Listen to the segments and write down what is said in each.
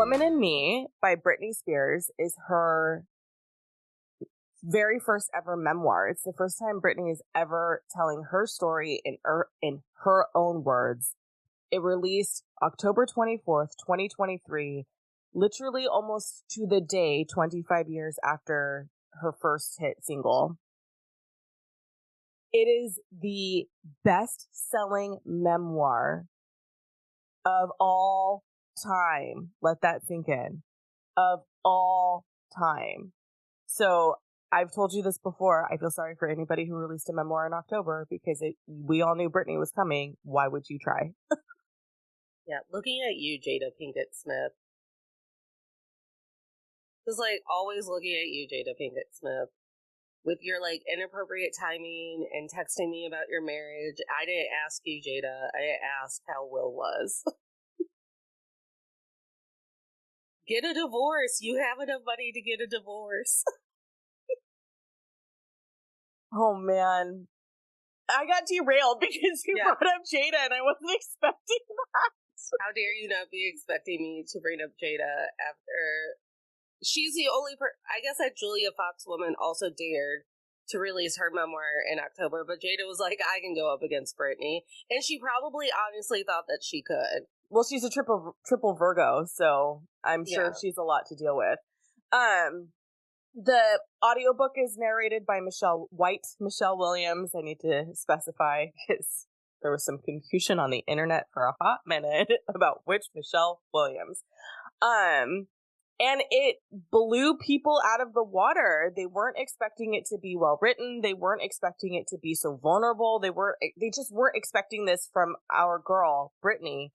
Woman in Me by Britney Spears is her very first ever memoir. It's the first time Britney is ever telling her story in her own words. It released October 24th, 2023, literally almost to the day 25 years after her first hit single. It is the best-selling memoir of all time. Let that sink in. Of all time. So I've told you this before. I feel sorry for anybody who released a memoir in October because we all knew Britney was coming. Why would you try? Yeah, looking at you, Jada Pinkett Smith. Just like always looking at you, Jada Pinkett Smith. With your like inappropriate timing and texting me about your marriage. I didn't ask you, Jada. I asked how Will was. Get a divorce. You have enough money to get a divorce. Oh, man. I got derailed because you brought up Jada and I wasn't expecting that. How dare you not be expecting me to bring up Jada after... She's the only I guess that Julia Fox woman also dared to release her memoir in October, but Jada was like, I can go up against Britney. And she probably honestly thought that she could. Well, she's a triple Virgo, so I'm sure she's a lot to deal with. The audiobook is narrated by Michelle Williams. I need to specify because there was some confusion on the internet for a hot minute about which Michelle Williams. And it blew people out of the water. They weren't expecting it to be well written. They weren't expecting it to be so vulnerable. They just weren't expecting this from our girl, Britney,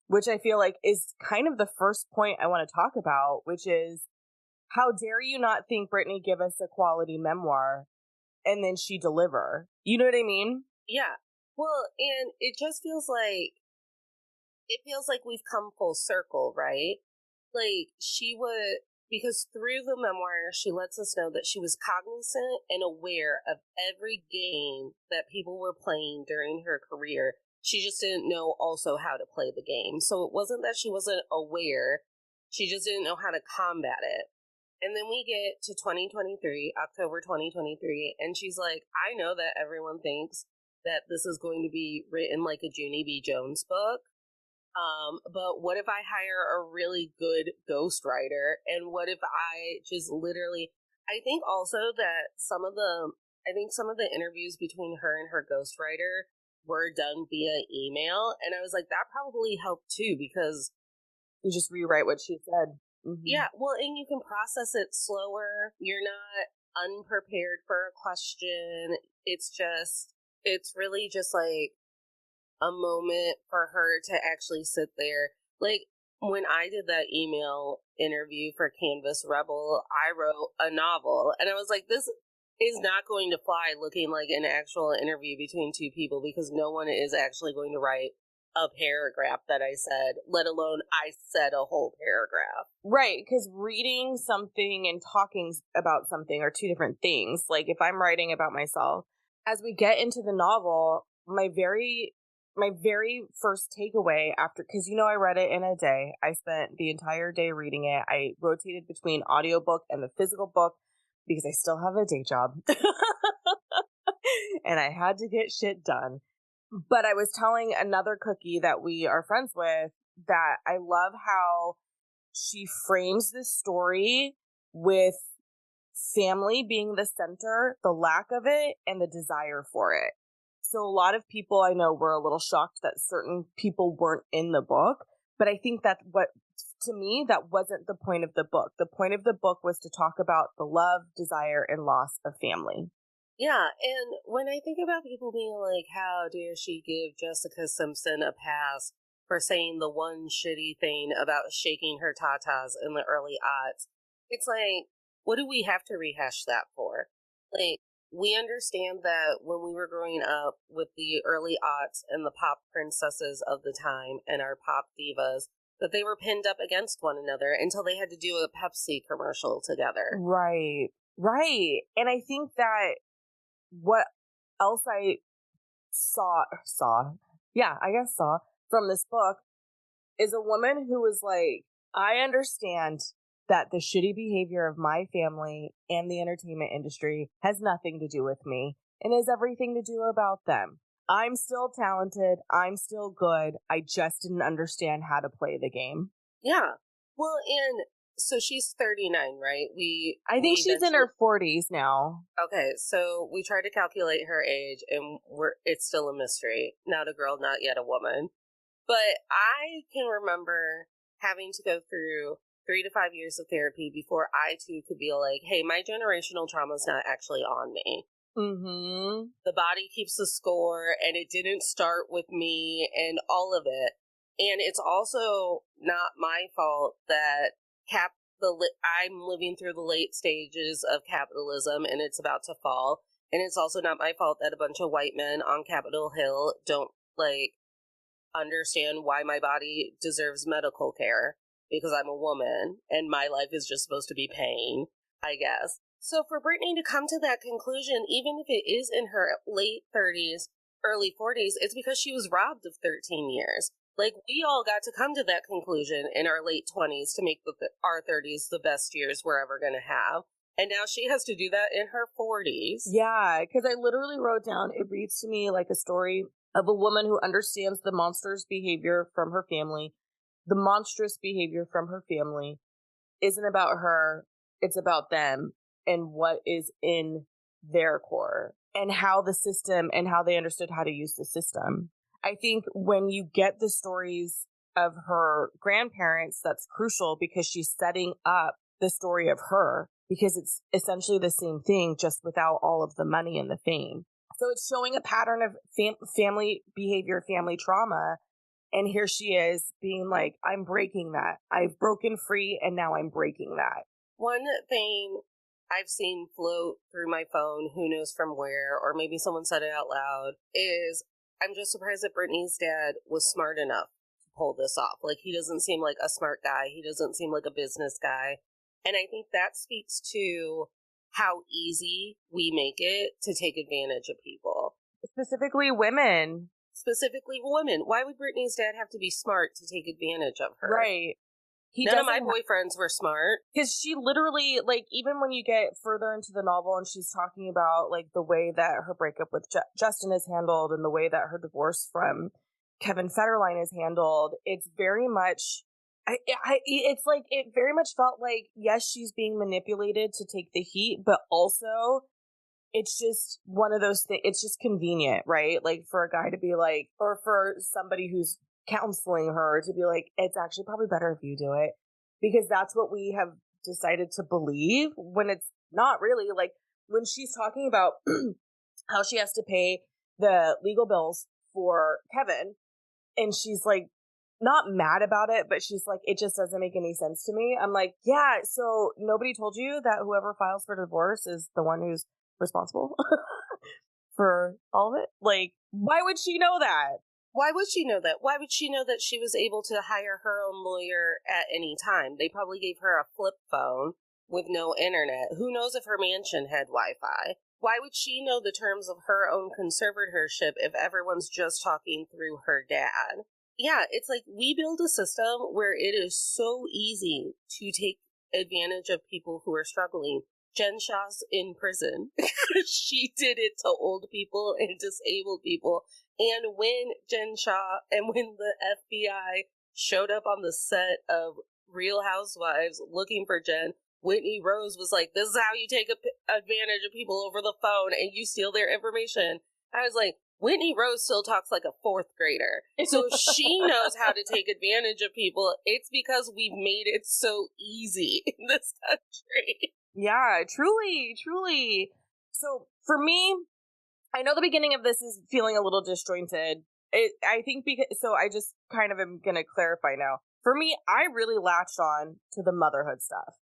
which I feel like is kind of the first point I want to talk about, which is how dare you not think Britney give us a quality memoir and then she deliver? You know what I mean? Yeah. Well, and it just feels like we've come full circle, right? Like, because through the memoir, she lets us know that she was cognizant and aware of every game that people were playing during her career. She just didn't know also how to play the game. So it wasn't that she wasn't aware, she just didn't know how to combat it. And then we get to 2023, October 2023, and she's like, I know that everyone thinks that this is going to be written like a Junie B. Jones book. But what if I hire a really good ghostwriter? And what if I just literally, I think also that some of the interviews between her and her ghostwriter were done via email. And I was like, that probably helped too, because you just rewrite what she said. Mm-hmm. Yeah. Well, and you can process it slower. You're not unprepared for a question. It's really just like a moment for her to actually sit there. Like, when I did that email interview for Canvas Rebel, I wrote a novel, and I was like, this is not going to fly looking like an actual interview between two people, because no one is actually going to write a paragraph that I said, let alone I said a whole paragraph. Right, because reading something and talking about something are two different things. Like, if I'm writing about myself, as we get into the novel, my very first takeaway after, because I read it in a day. I spent the entire day reading it. I rotated between audiobook and the physical book because I still have a day job. And I had to get shit done. But I was telling another cookie that we are friends with that I love how she frames this story with family being the center, the lack of it, and the desire for it. So a lot of people I know were a little shocked that certain people weren't in the book. But I think that to me, that wasn't the point of the book. The point of the book was to talk about the love, desire, and loss of family. Yeah, and when I think about people being like, how dare she give Jessica Simpson a pass for saying the one shitty thing about shaking her tatas in the early aughts, it's like, what do we have to rehash that for? Like, we understand that when we were growing up with the early aughts and the pop princesses of the time and our pop divas, that they were pinned up against one another until they had to do a Pepsi commercial together. Right. And I think that what else I saw from this book is a woman who was like, I understand that the shitty behavior of my family and the entertainment industry has nothing to do with me and has everything to do about them. I'm still talented. I'm still good. I just didn't understand how to play the game. Yeah. Well, and so she's 39, right? I think she's in her 40s now. Okay, so we tried to calculate her age, and it's still a mystery. Not a girl, not yet a woman. But I can remember having to go through 3 to 5 years of therapy before I too could be like, hey, my generational trauma is not actually on me. Mm-hmm. The body keeps the score, and it didn't start with me, and all of it. And it's also not my fault that I'm living through the late stages of capitalism, and it's about to fall. And it's also not my fault that a bunch of white men on Capitol Hill don't understand why my body deserves medical care because I'm a woman and my life is just supposed to be pain, I guess. So for Britney to come to that conclusion, even if it is in her late 30s, early 40s, it's because she was robbed of 13 years. We all got to come to that conclusion in our late 20s to make our 30s the best years we're ever going to have. And now she has to do that in her 40s. Yeah, because I literally wrote down, it reads to me like a story of a woman who understands the monstrous behavior from her family. The monstrous behavior from her family isn't about her, it's about them and what is in their core and how the system and how they understood how to use the system. I think when you get the stories of her grandparents, that's crucial because she's setting up the story of her because it's essentially the same thing, just without all of the money and the fame. So it's showing a pattern of family behavior, family trauma. And here she is being like, I'm breaking that. I've broken free and now I'm breaking that. One thing I've seen float through my phone, who knows from where, or maybe someone said it out loud, is I'm just surprised that Britney's dad was smart enough to pull this off. He doesn't seem like a smart guy. He doesn't seem like a business guy. And I think that speaks to how easy we make it to take advantage of people. Specifically women. Why would Britney's dad have to be smart to take advantage of her? Right. None of my boyfriends were smart. Because she literally, even when you get further into the novel and she's talking about, the way that her breakup with Justin is handled and the way that her divorce from Kevin Federline is handled, it's very much, it very much felt like, yes, she's being manipulated to take the heat, but also it's just one of those things, it's just convenient, right? For a guy to be like, or for somebody who's counseling her to be like, it's actually probably better if you do it, because that's what we have decided to believe when it's not really. When she's talking about how she has to pay the legal bills for Kevin, and she's not mad about it, but she's like, it just doesn't make any sense to me. I'm like, yeah, so nobody told you that whoever files for divorce is the one who's responsible for all of it? Why would she know that? Why would she know that? Why would she know that she was able to hire her own lawyer at any time? They probably gave her a flip phone with no internet. Who knows if her mansion had Wi-Fi? Why would she know the terms of her own conservatorship if everyone's just talking through her dad? Yeah, it's we build a system where it is so easy to take advantage of people who are struggling. Jen Shah's in prison. She did it to old people and disabled people. And when Jen Shah and when the FBI showed up on the set of Real Housewives looking for Jen, Whitney Rose was like, this is how you take advantage of people over the phone and you steal their information. I was like, Whitney Rose still talks like a fourth grader. So she knows how to take advantage of people. It's because we've made it so easy in this country. Yeah, truly, truly. So for me, I know the beginning of this is feeling a little disjointed. I think so I just kind of am going to clarify now. For me, I really latched on to the motherhood stuff.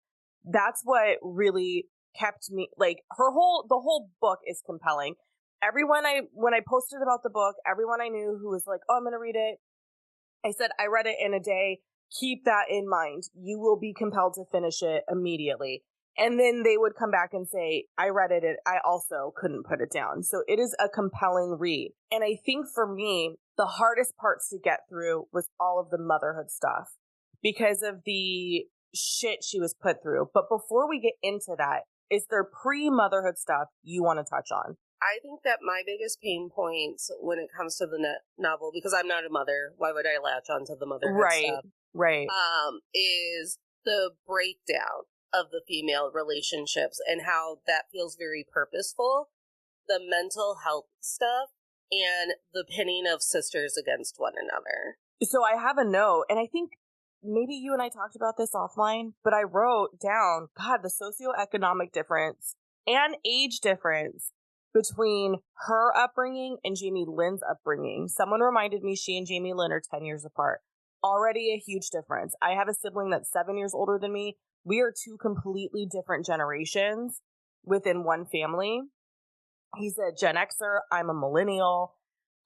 That's what really kept me, the whole book is compelling. When I posted about the book, everyone I knew who was like, oh, I'm going to read it, I said, I read it in a day. Keep that in mind. You will be compelled to finish it immediately. And then they would come back and say, I read it. I also couldn't put it down. So it is a compelling read. And I think for me, the hardest parts to get through was all of the motherhood stuff. because of the shit she was put through. But before we get into that, is there pre-motherhood stuff you want to touch on? I think that my biggest pain points when it comes to the novel, because I'm not a mother, why would I latch onto the motherhood stuff? Right. Is the breakdown of the female relationships and how that feels very purposeful, the mental health stuff, and the pinning of sisters against one another. So I have a note, and I think maybe you and I talked about this offline, but I wrote down, God, the socioeconomic difference and age difference between her upbringing and Jamie Lynn's upbringing. Someone reminded me she and Jamie Lynn are 10 years apart. Already a huge difference. I have a sibling that's 7 years older than me. We are two completely different generations within one family. He's a Gen Xer. I'm a millennial.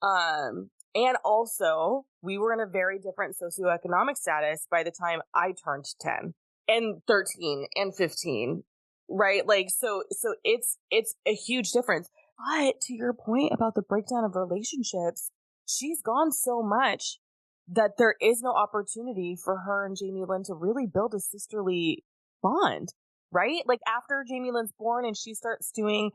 And also, we were in a very different socioeconomic status by the time I turned 10 and 13 and 15, right? Like, so it's a huge difference. But to your point about the breakdown of relationships, she's gone so much that there is no opportunity for her and Jamie Lynn to really build a sisterly bond, right? Like, after Jamie Lynn's born and she starts doing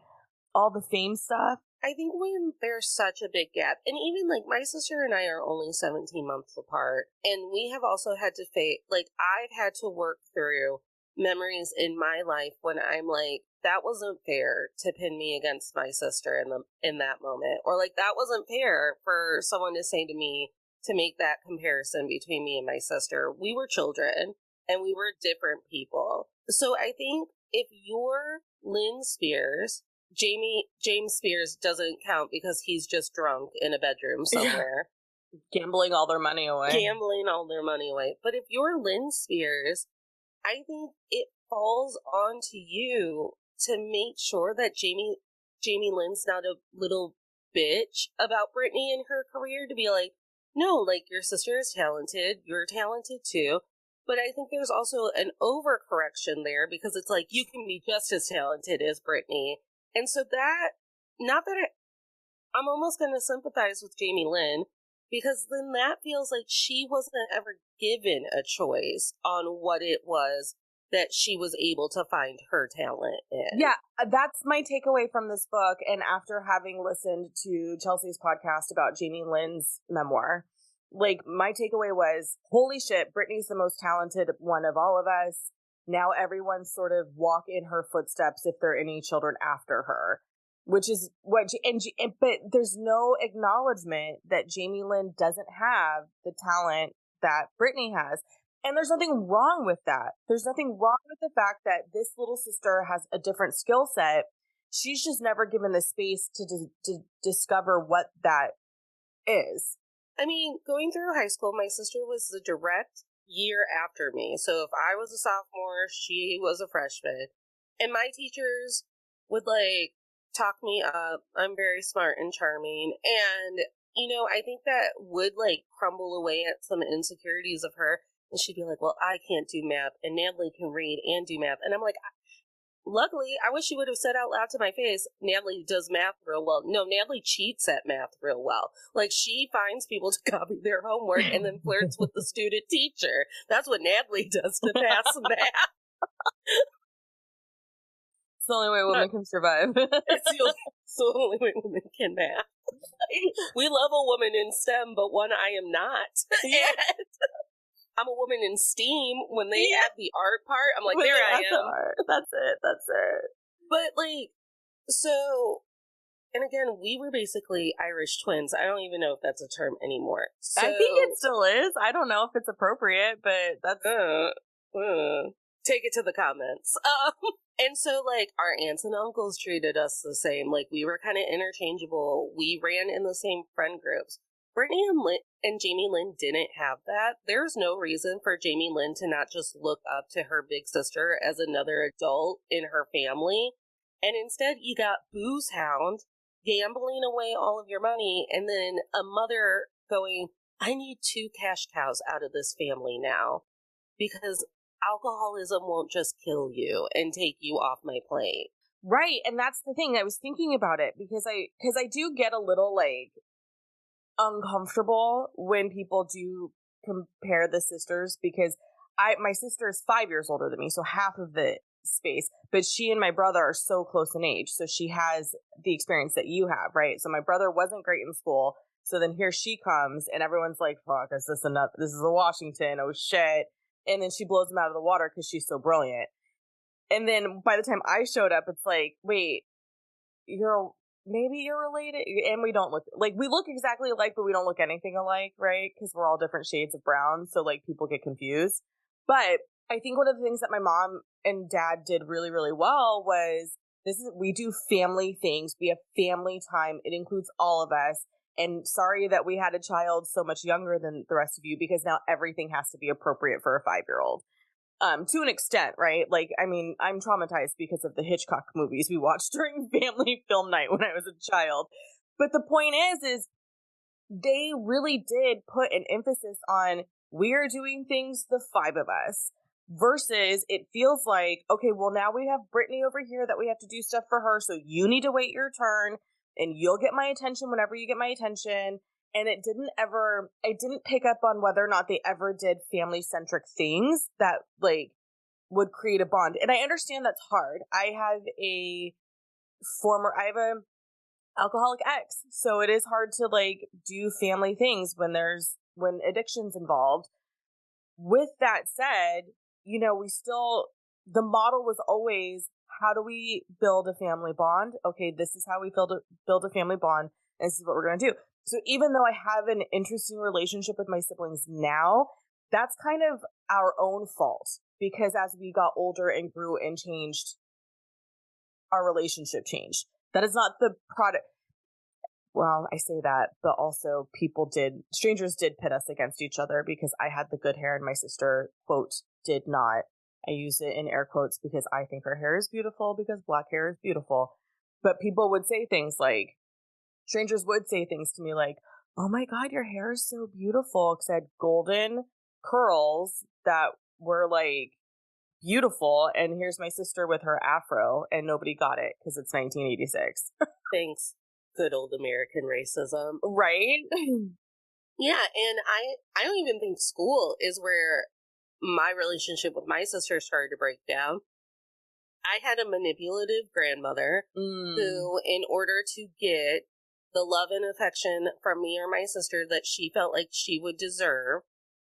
all the fame stuff, I think when there's such a big gap, and even like my sister and I are only 17 months apart, and we have also had to face, like, I've had to work through memories in my life when I'm like, that wasn't fair to pin me against my sister in that moment, or like that wasn't fair for someone to say to me to make that comparison between me and my sister. We were children and we were different people. So I think if you're Lynn Spears, James Spears doesn't count because he's just drunk in a bedroom somewhere. Gambling all their money away. But if you're Lynn Spears, I think it falls onto you to make sure that Jamie Lynn's not a little bitch about Brittany and her career, to be like, no, like, your sister is talented, you're talented too. But I think there's also an overcorrection there, because it's like, you can be just as talented as Brittany. And so that, not that I'm almost going to sympathize with Jamie Lynn, because then that feels like she wasn't ever given a choice on what it was that she was able to find her talent in. Yeah, that's my takeaway from this book. And after having listened to Chelsea's podcast about Jamie Lynn's memoir, like, my takeaway was, holy shit, Brittany's the most talented one of all of us. Now everyone sort of walk in her footsteps if there are any children after her, which is what, but there's no acknowledgement that Jamie Lynn doesn't have the talent that Brittany has. And there's nothing wrong with that. There's nothing wrong with the fact that this little sister has a different skill set. She's just never given the space to discover what that is. I mean, going through high school, my sister was the direct year after me. So if I was a sophomore, she was a freshman. And my teachers would, like, talk me up. I'm very smart and charming. And, you know, I think that would, like, crumble away at some insecurities of her. And she'd be like, well, I can't do math, and Natalie can read and do math. And I'm like, luckily, I wish she would have said out loud to my face, Natalie does math real well. No, Natalie cheats at math real well. Like, she finds people to copy their homework and then flirts with the student teacher. That's what Natalie does to pass math. It's the only way women can survive. It's the only way women can math. We love a woman in STEM, but one I am not. Yeah. I'm a woman in STEAM. When they add the art part, I'm like, when there I am. That's it. But, like, so, and again, we were basically Irish twins. I don't even know if that's a term anymore. So, I think it still is. I don't know if it's appropriate, but that's... Take it to the comments. And so, like, our aunts and uncles treated us the same. Like, we were kind of interchangeable. We ran in the same friend groups. Brittany and Jamie Lynn didn't have that. There's no reason for Jamie Lynn to not just look up to her big sister as another adult in her family. And instead, you got booze hound gambling away all of your money, and then a mother going, I need 2 cash cows out of this family now, because alcoholism won't just kill you and take you off my plate. Right, and that's the thing. I was thinking about it because I do get a little, like, uncomfortable when people do compare the sisters, because my sister is 5 years older than me, so half of the space, but she and my brother are so close in age, so she has the experience that you have, right? So my brother wasn't great in school, so then here she comes, and everyone's like, fuck, is this enough? This is a Washington, oh shit. And then she blows him out of the water because she's so brilliant. And then by the time I showed up, it's like, wait, maybe you're related, and we don't look like, we look exactly alike, but we don't look anything alike, right? Because we're all different shades of brown, so like people get confused. But I think one of the things that my mom and dad did really, really well was we do family things. We have family time. It includes all of us. And sorry that we had a child so much younger than the rest of you, because now everything has to be appropriate for a 5-year-old. To an extent, right? Like, I mean, I'm traumatized because of the Hitchcock movies we watched during family film night when I was a child. But the point is they really did put an emphasis on, we're doing things, the 5 of us, versus it feels like, okay, well, now we have Brittany over here that we have to do stuff for her, so you need to wait your turn, and you'll get my attention whenever you get my attention. And I didn't pick up on whether or not they ever did family-centric things that, like, would create a bond. And I understand that's hard. I have a alcoholic ex, so it is hard to, like, do family things when addiction's involved. With that said, you know, the model was always, how do we build a family bond? Okay, this is how we build a family bond, and this is what we're going to do. So even though I have an interesting relationship with my siblings now, that's kind of our own fault, because as we got older and grew and changed, our relationship changed. That is not the product. Well, I say that, but also strangers did pit us against each other, because I had the good hair and my sister, quote, did not. I use it in air quotes because I think her hair is beautiful, because black hair is beautiful. But people would say things like, strangers would say things to me like, oh my God, your hair is so beautiful, because I had golden curls that were like beautiful. And here's my sister with her afro, and nobody got it because it's 1986. Thanks. Good old American racism. Right? Yeah, and I don't even think school is where my relationship with my sister started to break down. I had a manipulative grandmother who, in order to get the love and affection from me or my sister that she felt like she would deserve,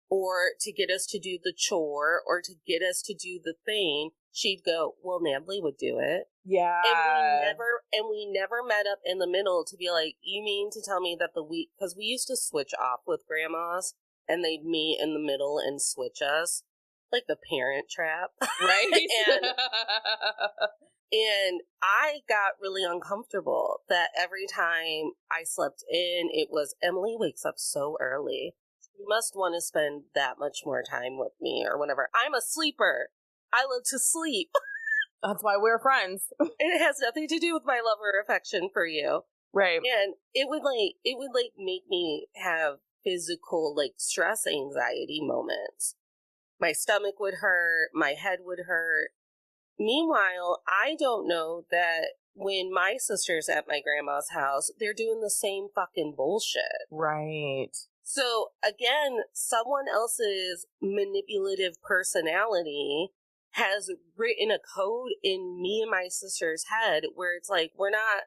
or to get us to do the chore, or to get us to do the thing, she'd go, well, Natalie would do it. Yeah. And we never met up in the middle to be like, you mean to tell me that because we used to switch off with grandmas, and they'd meet in the middle and switch us, like the Parent Trap. Right? And I got really uncomfortable that every time I slept in, it was, Emily wakes up so early. You must want to spend that much more time with me, or whatever. I'm a sleeper. I love to sleep. That's why we're friends. It has nothing to do with my love or affection for you. Right. And it would make me have physical, like, stress anxiety moments. My stomach would hurt, my head would hurt. Meanwhile, I don't know that when my sister's at my grandma's house, they're doing the same fucking bullshit. Right. So again, someone else's manipulative personality has written a code in me and my sister's head where it's like, we're not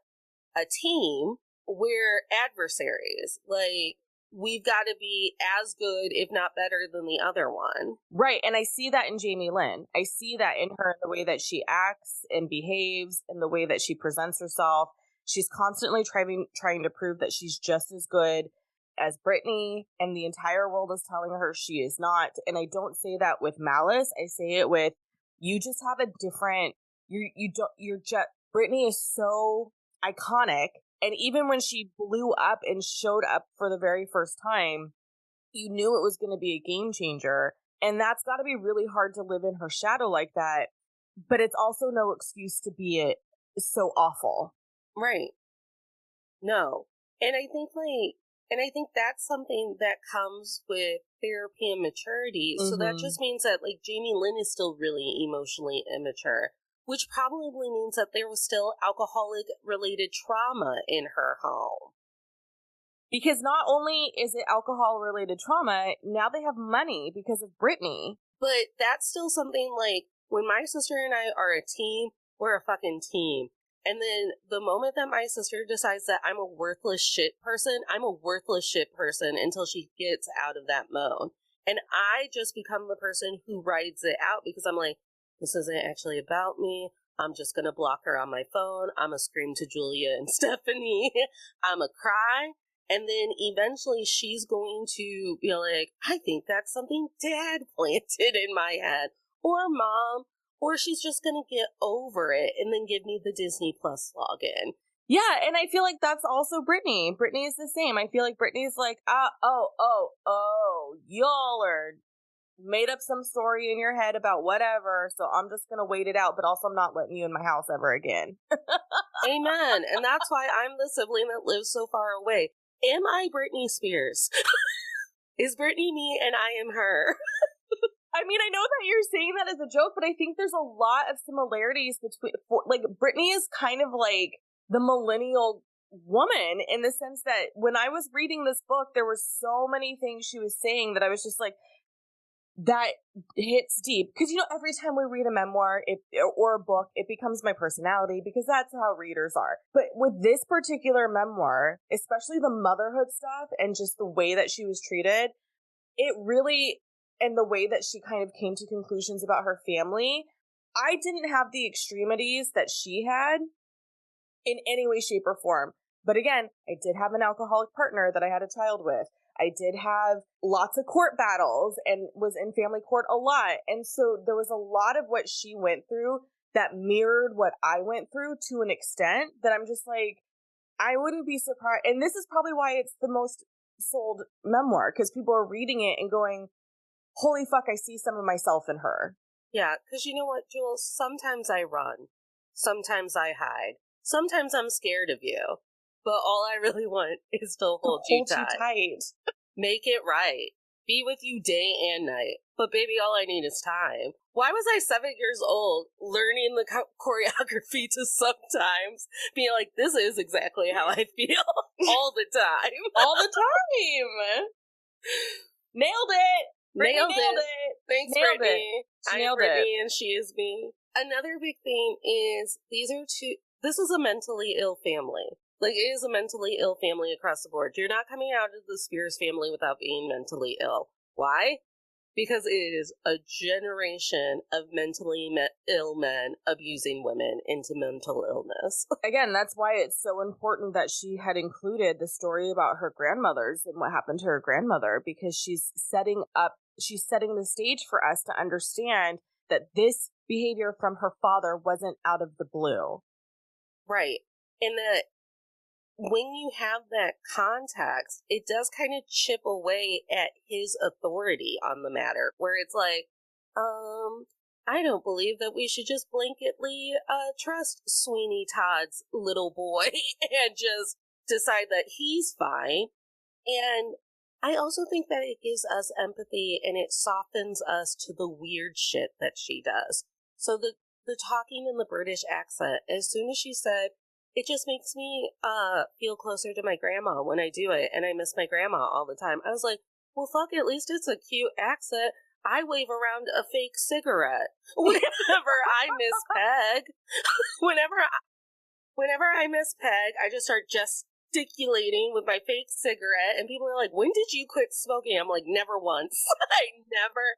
a team, we're adversaries. Like, we've got to be as good, if not better, than the other one. Right. And I see that in Jamie Lynn. I see that in her, in the way that she acts and behaves, in the way that she presents herself. She's constantly trying to prove that she's just as good as Brittany, and the entire world is telling her she is not. And I don't say that with malice. I say it with, you just have a different, Brittany is so iconic. And even when she blew up and showed up for the very first time, you knew it was going to be a game changer. And that's got to be really hard to live in her shadow like that. But it's also no excuse to be so awful. Right. No. And I think that's something that comes with therapy and maturity. Mm-hmm. So that just means that, like, Jamie Lynn is still really emotionally immature, which probably means that there was still alcoholic-related trauma in her home. Because not only is it alcohol-related trauma, now they have money because of Brittany. But that's still something like when my sister and I are a team, we're a fucking team. And then the moment that my sister decides that I'm a worthless shit person, I'm a worthless shit person until she gets out of that mode. And I just become the person who rides it out because I'm like, this isn't actually about me. I'm just going to block her on my phone. I'm going to scream to Julia and Stephanie. I'm going to cry. And then eventually she's going to be like, I think that's something Dad planted in my head. Or Mom. Or she's just going to get over it and then give me the Disney Plus login. Yeah, and I feel like that's also Brittany. Brittany is the same. I feel like Brittany's like, y'all are made up some story in your head about whatever, so I'm just going to wait it out, but also I'm not letting you in my house ever again. Amen. And that's why I'm the sibling that lives so far away. Am I Britney Spears? Is Brittany me and I am her? I mean, I know that you're saying that as a joke, but I think there's a lot of similarities between, like, Brittany is kind of like the millennial woman in the sense that when I was reading this book, there were so many things she was saying that I was just like, that hits deep. Because, you know, every time we read a memoir or a book, it becomes my personality because that's how readers are. But with this particular memoir, especially the motherhood stuff and just the way that she was treated, it really... and the way that she kind of came to conclusions about her family, I didn't have the extremities that she had in any way, shape, or form. But again, I did have an alcoholic partner that I had a child with. I did have lots of court battles and was in family court a lot. And so there was a lot of what she went through that mirrored what I went through to an extent that I'm just like, I wouldn't be surprised. And this is probably why it's the most sold memoir, because people are reading it and going, holy fuck, I see some of myself in her. Yeah, because you know what, Jules? Sometimes I run. Sometimes I hide. Sometimes I'm scared of you. But all I really want is to hold you tight. Make it right. Be with you day and night. But baby, all I need is time. Why was I 7 years old learning the choreography to sometimes being like, this is exactly how I feel all the time? All the time. Nailed it. Nailed it. Thanks, Nailed Brittany. It. I am Brittany and she is me. Another big thing is this is a mentally ill family. Like, it is a mentally ill family across the board. You're not coming out of the Spears family without being mentally ill. Why? Because it is a generation of mentally ill men abusing women into mental illness. Again, that's why it's so important that she had included the story about her grandmothers and what happened to her grandmother, because she's setting the stage for us to understand that this behavior from her father wasn't out of the blue. Right. And that when you have that context, it does kind of chip away at his authority on the matter, where it's like, I don't believe that we should just blanketly trust Sweeney Todd's little boy and just decide that he's fine. And I also think that it gives us empathy and it softens us to the weird shit that she does. So the talking in the British accent, as soon as she said, it just makes me feel closer to my grandma when I do it, and I miss my grandma all the time. I was like, well, fuck, at least it's a cute accent. I wave around a fake cigarette whenever I miss Peg. whenever I miss Peg, I just start gesticulating with my fake cigarette, and people are like, when did you quit smoking? I'm like, never once. I never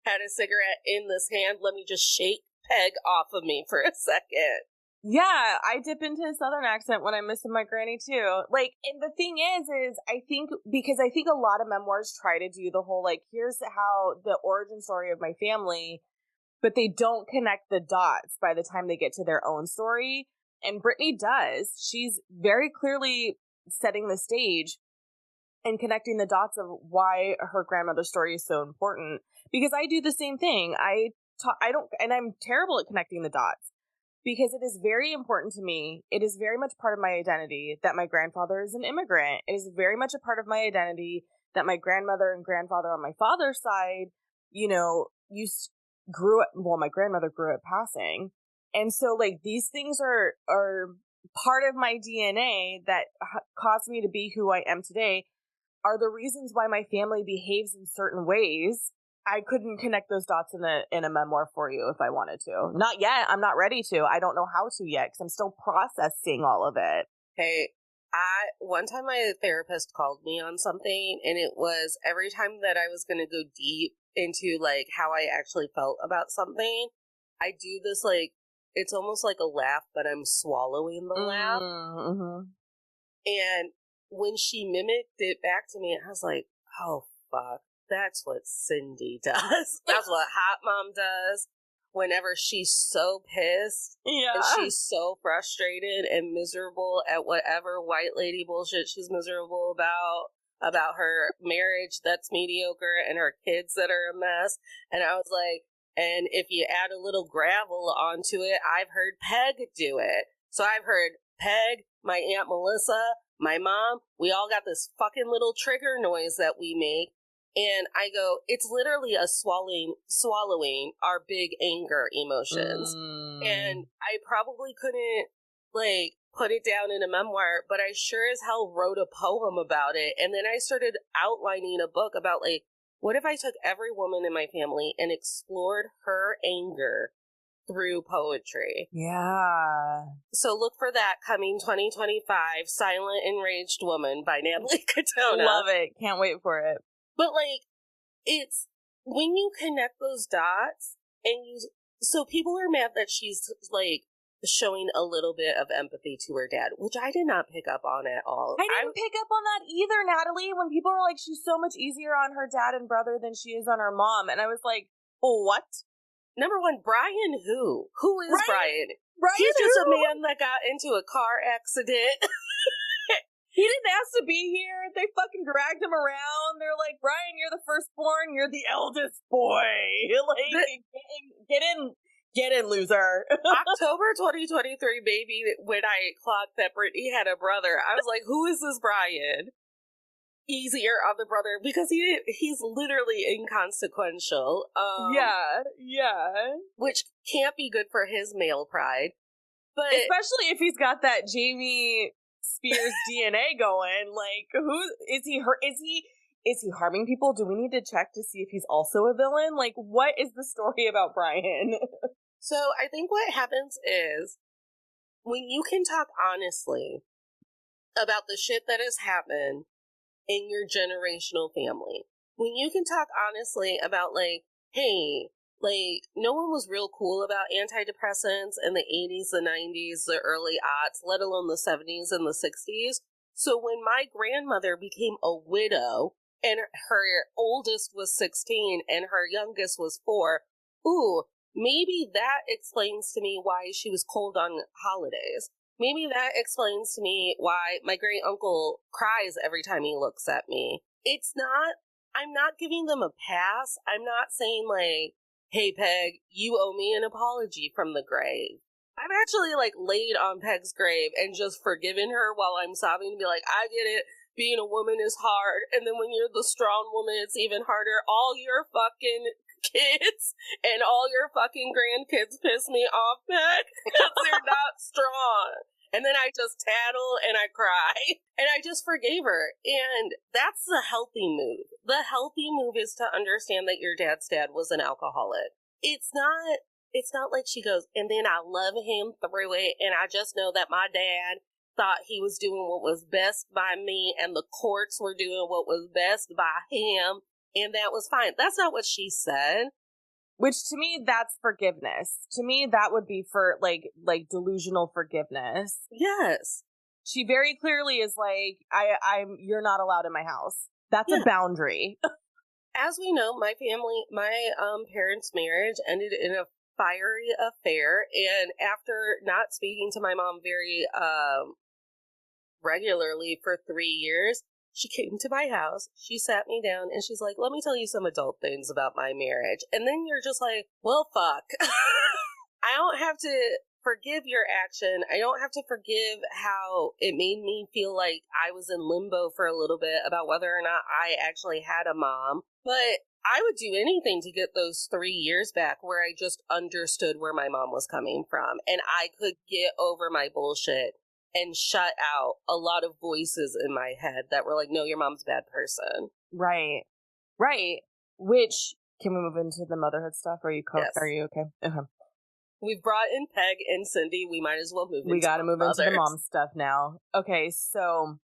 had a cigarette in this hand. Let me just shake Peg off of me for a second. Yeah, I dip into a Southern accent when I'm missing my granny too. Like, and the thing is I think a lot of memoirs try to do the whole, like, here's how the origin story of my family, but they don't connect the dots by the time they get to their own story. And Brittany does. She's very clearly setting the stage and connecting the dots of why her grandmother's story is so important. Because I do the same thing. I'm terrible at connecting the dots. Because it is very important to me. It is very much part of my identity that my grandfather is an immigrant. It is very much a part of my identity that my grandmother and grandfather on my father's side, you know, my grandmother grew up passing. And so, like, these things are part of my DNA that caused me to be who I am today, are the reasons why my family behaves in certain ways I couldn't connect those dots in a memoir for you if I wanted to. Not yet. I'm not ready to. I don't know how to yet because I'm still processing all of it. Hey, one time my therapist called me on something, and it was every time that I was going to go deep into like how I actually felt about something, I do this like, it's almost like a laugh, but I'm swallowing the laugh. Mm-hmm. And when she mimicked it back to me, I was like, oh, fuck, that's what Cindy does. That's what Hot Mom does. Whenever she's so pissed and she's so frustrated and miserable at whatever white lady bullshit she's miserable about her marriage that's mediocre and her kids that are a mess. And I was like, and if you add a little gravel onto it, I've heard Peg do it. So I've heard Peg, my Aunt Melissa, my mom, we all got this fucking little trigger noise that we make. And I go, it's literally a swallowing our big anger emotions. And I probably couldn't, like, put it down in a memoir, but I sure as hell wrote a poem about it. And then I started outlining a book about, like, what if I took every woman in my family and explored her anger through poetry? Yeah. So look for that coming 2025, Silent Enraged Woman by Natalie Katona. Love it. Can't wait for it. But, like, it's when you connect those dots and so people are mad that she's, like, showing a little bit of empathy to her dad, which I did not pick up on at all. I didn't pick up on that either, Natalie, when people were like, she's so much easier on her dad and brother than she is on her mom. And I was like, oh, what? Number one, Brian who? Who is Brian? Brian He's just a man that got into a car accident. He didn't ask to be here. They fucking dragged him around. They're like, Brian, you're the firstborn. You're the eldest boy. Like, get in, loser. October 2023, baby, when I clocked that Brittany had a brother, I was like, who is this Brian? Easier on the brother, because he's literally inconsequential. Yeah. Which can't be good for his male pride. But especially if he's got that Jamie Spears DNA going. Like, who is he? Is he harming people? Do we need to check to see if he's also a villain? Like, what is the story about Brian? So I think what happens is when you can talk honestly about the shit that has happened in your generational family, when you can talk honestly about, like, hey, like, no one was real cool about antidepressants in the 80s, the 90s, the early aughts, let alone the 70s and the 60s. So when my grandmother became a widow and her oldest was 16 and her youngest was 4, maybe that explains to me why she was cold on holidays. Maybe that explains to me why my great uncle cries every time he looks at me. I'm not giving them a pass. I'm not saying, like, hey, Peg, you owe me an apology from the grave. I've actually, like, laid on Peg's grave and just forgiven her while I'm sobbing to be like, I get it. Being a woman is hard. And then when you're the strong woman, it's even harder. All your fucking kids and all your fucking grandkids piss me off, Peg, because they're not strong. And then I just tattle and I cry. And I just forgave her. And that's the healthy move. The healthy move is to understand that your dad's dad was an alcoholic. It's not like she goes, and then I love him through it. And I just know that my dad thought he was doing what was best by me and the courts were doing what was best by him. And that was fine. That's not what she said. Which to me, that's forgiveness. To me, that would be for like delusional forgiveness. Yes. She very clearly is like, you're not allowed in my house. That's a boundary. As we know, my parents' marriage ended in a fiery affair. And after not speaking to my mom very regularly for 3 years, she came to my house, she sat me down, and she's like, let me tell you some adult things about my marriage. And then you're just like, well, fuck. I don't have to forgive your action. I don't have to forgive how it made me feel like I was in limbo for a little bit about whether or not I actually had a mom. But I would do anything to get those 3 years back where I just understood where my mom was coming from. And I could get over my bullshit and shut out a lot of voices in my head that were like, no, your mom's a bad person. Right. Which Can we move into the motherhood stuff? Are you Yes. Are you okay? Okay. We've brought in Peg and Cindy. We might as well move. We got to move into the mom stuff now. Okay, so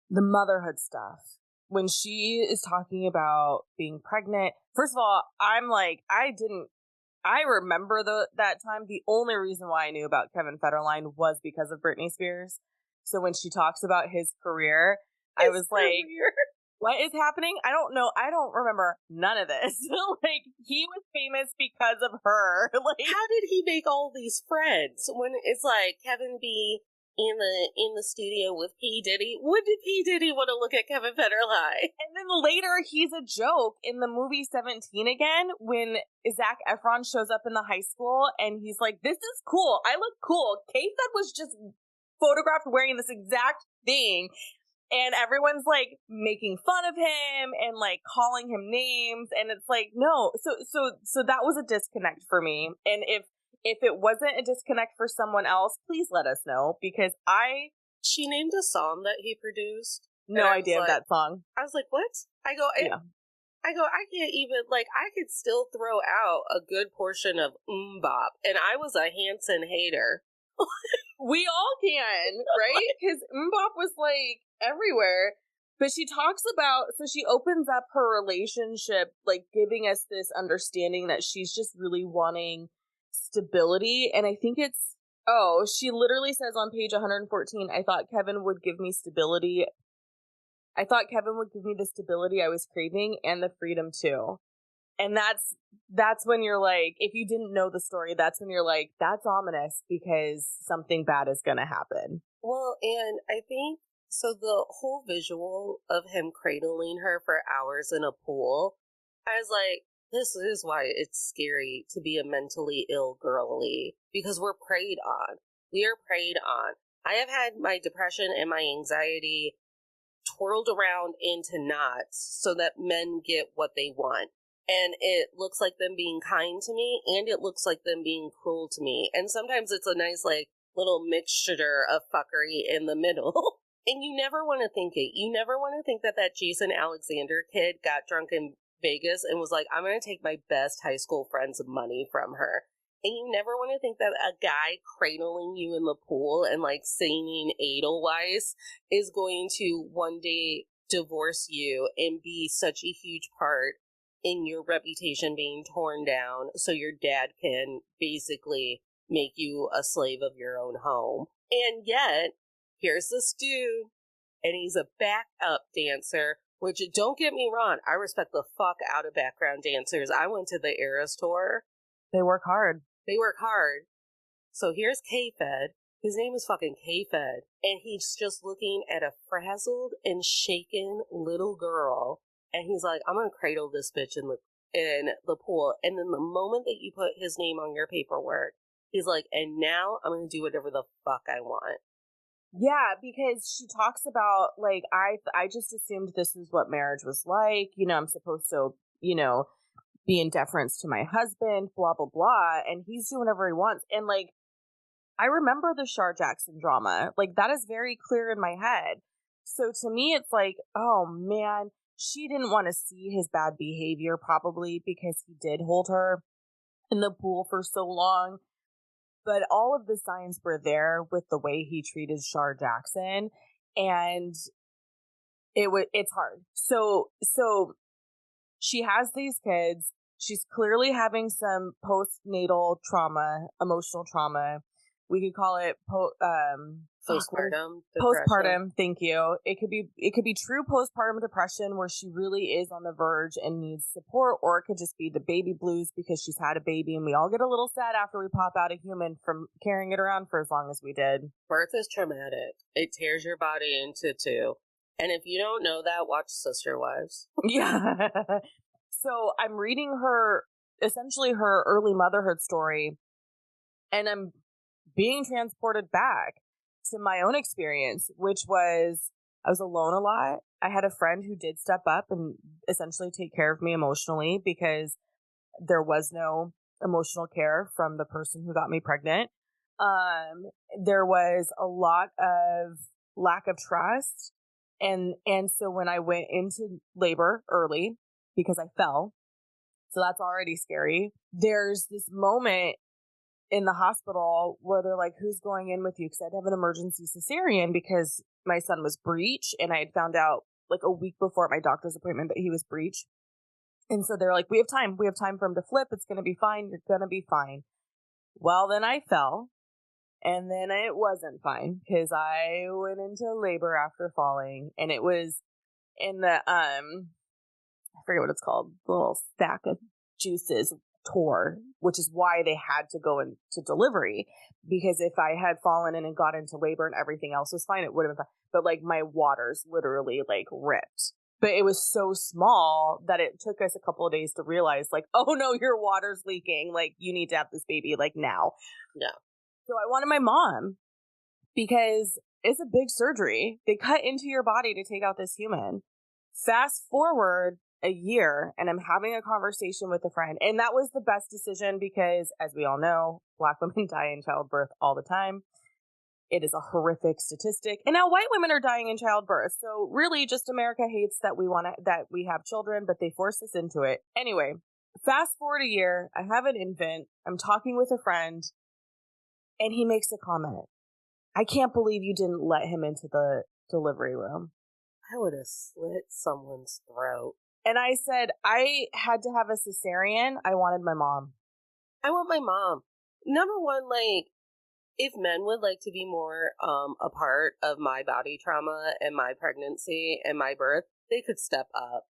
the motherhood stuff. When she is talking about being pregnant, first of all, I'm like, I remember that time. The only reason why I knew about Kevin Federline was because of Britney Spears. So when she talks about his career, I was like, what is happening? I don't know. I don't remember none of this. Like, he was famous because of her. Like, how did he make all these friends when it's like Kevin B in the studio with P. Diddy? When did P. Diddy want to look at Kevin Federline? And then later, he's a joke in the movie 17 again, when Zac Efron shows up in the high school and he's like, this is cool. I look cool. K-Fed was just photographed wearing this exact thing. And everyone's like making fun of him and like calling him names. And it's like, no. So that was a disconnect for me. And if it wasn't a disconnect for someone else, please let us know, because she named a song that he produced. No idea of that song. I was like, what? I can't even, like, I could still throw out a good portion of Bop, and I was a Hanson hater. We all can, right? Because Bop was like everywhere. But she talks about, so she opens up her relationship, like giving us this understanding that she's just really wanting stability. And I think she literally says on page 114, I thought Kevin would give me stability. I thought Kevin would give me the stability I was craving and the freedom too. And that's when you're like, if you didn't know the story, that's when you're like, that's ominous, because something bad is going to happen. Well, and I think, so the whole visual of him cradling her for hours in a pool, I was like, this is why it's scary to be a mentally ill girly, because we're preyed on. We are preyed on. I have had my depression and my anxiety twirled around into knots so that men get what they want. And it looks like them being kind to me, and it looks like them being cruel to me. And sometimes it's a nice, like, little mixture of fuckery in the middle. And you never want to think it. You never want to think that Jason Alexander kid got drunk in Vegas and was like, I'm going to take my best high school friend's money from her. And you never want to think that a guy cradling you in the pool and, like, singing Edelweiss is going to one day divorce you and be such a huge part in your reputation being torn down so your dad can basically make you a slave of your own home. And yet, here's this dude, and he's a backup dancer, which, don't get me wrong, I respect the fuck out of background dancers. I went to the Eras tour. They work hard. They work hard. So here's K-Fed. His name is fucking K-Fed. And he's just looking at a frazzled and shaken little girl. And he's like, I'm going to cradle this bitch in the pool. And then the moment that you put his name on your paperwork, he's like, and now I'm going to do whatever the fuck I want. Yeah, because she talks about, like, I just assumed this is what marriage was like. You know, I'm supposed to, be in deference to my husband, blah, blah, blah. And he's doing whatever he wants. And, like, I remember the Shar Jackson drama. Like, that is very clear in my head. So to me, it's like, oh, man, she didn't want to see his bad behavior, probably because he did hold her in the pool for so long. But all of the signs were there with the way he treated Shar Jackson. And it's hard. So she has these kids. She's clearly having some postnatal trauma, emotional trauma. We could call it postpartum. Postpartum. Thank you. It could be true postpartum depression, where she really is on the verge and needs support, or it could just be the baby blues because she's had a baby, and we all get a little sad after we pop out a human from carrying it around for as long as we did. Birth is traumatic. It tears your body into two. And if you don't know that, watch Sister Wives. Yeah. So I'm reading essentially her early motherhood story, and I'm being transported back to my own experience, which was, I was alone a lot. I had a friend who did step up and essentially take care of me emotionally, because there was no emotional care from the person who got me pregnant. There was a lot of lack of trust. And so when I went into labor early, because I fell, So that's already scary. There's this moment in the hospital where they're like, who's going in with you? Because I'd have an emergency cesarean because my son was breech, and I had found out like a week before my doctor's appointment that he was breech. And so they're like, we have time for him to flip. It's going to be fine. You're going to be fine. Well, then I fell, and then it wasn't fine because I went into labor after falling, and it was in the, I forget what it's called, the little sack of juices tore, which is why they had to go into delivery, because if I had fallen in and got into labor and everything else was fine, it would have been fine. But like my waters literally like ripped. But it was so small that it took us a couple of days to realize, like, oh no, your water's leaking. Like, you need to have this baby, like, now. Yeah. So I wanted my mom because it's a big surgery. They cut into your body to take out this human. Fast forward a year, and I'm having a conversation with a friend. And that was the best decision because, as we all know, Black women die in childbirth all the time. It is a horrific statistic. And now white women are dying in childbirth. So really just America hates that that we have children, but they force us into it. Anyway, fast forward a year, I have an infant. I'm talking with a friend, and he makes a comment. I can't believe you didn't let him into the delivery room. I would have slit someone's throat. And I said, I had to have a cesarean. I wanted my mom. I want my mom. Number one, like, if men would like to be more a part of my body trauma and my pregnancy and my birth, they could step up.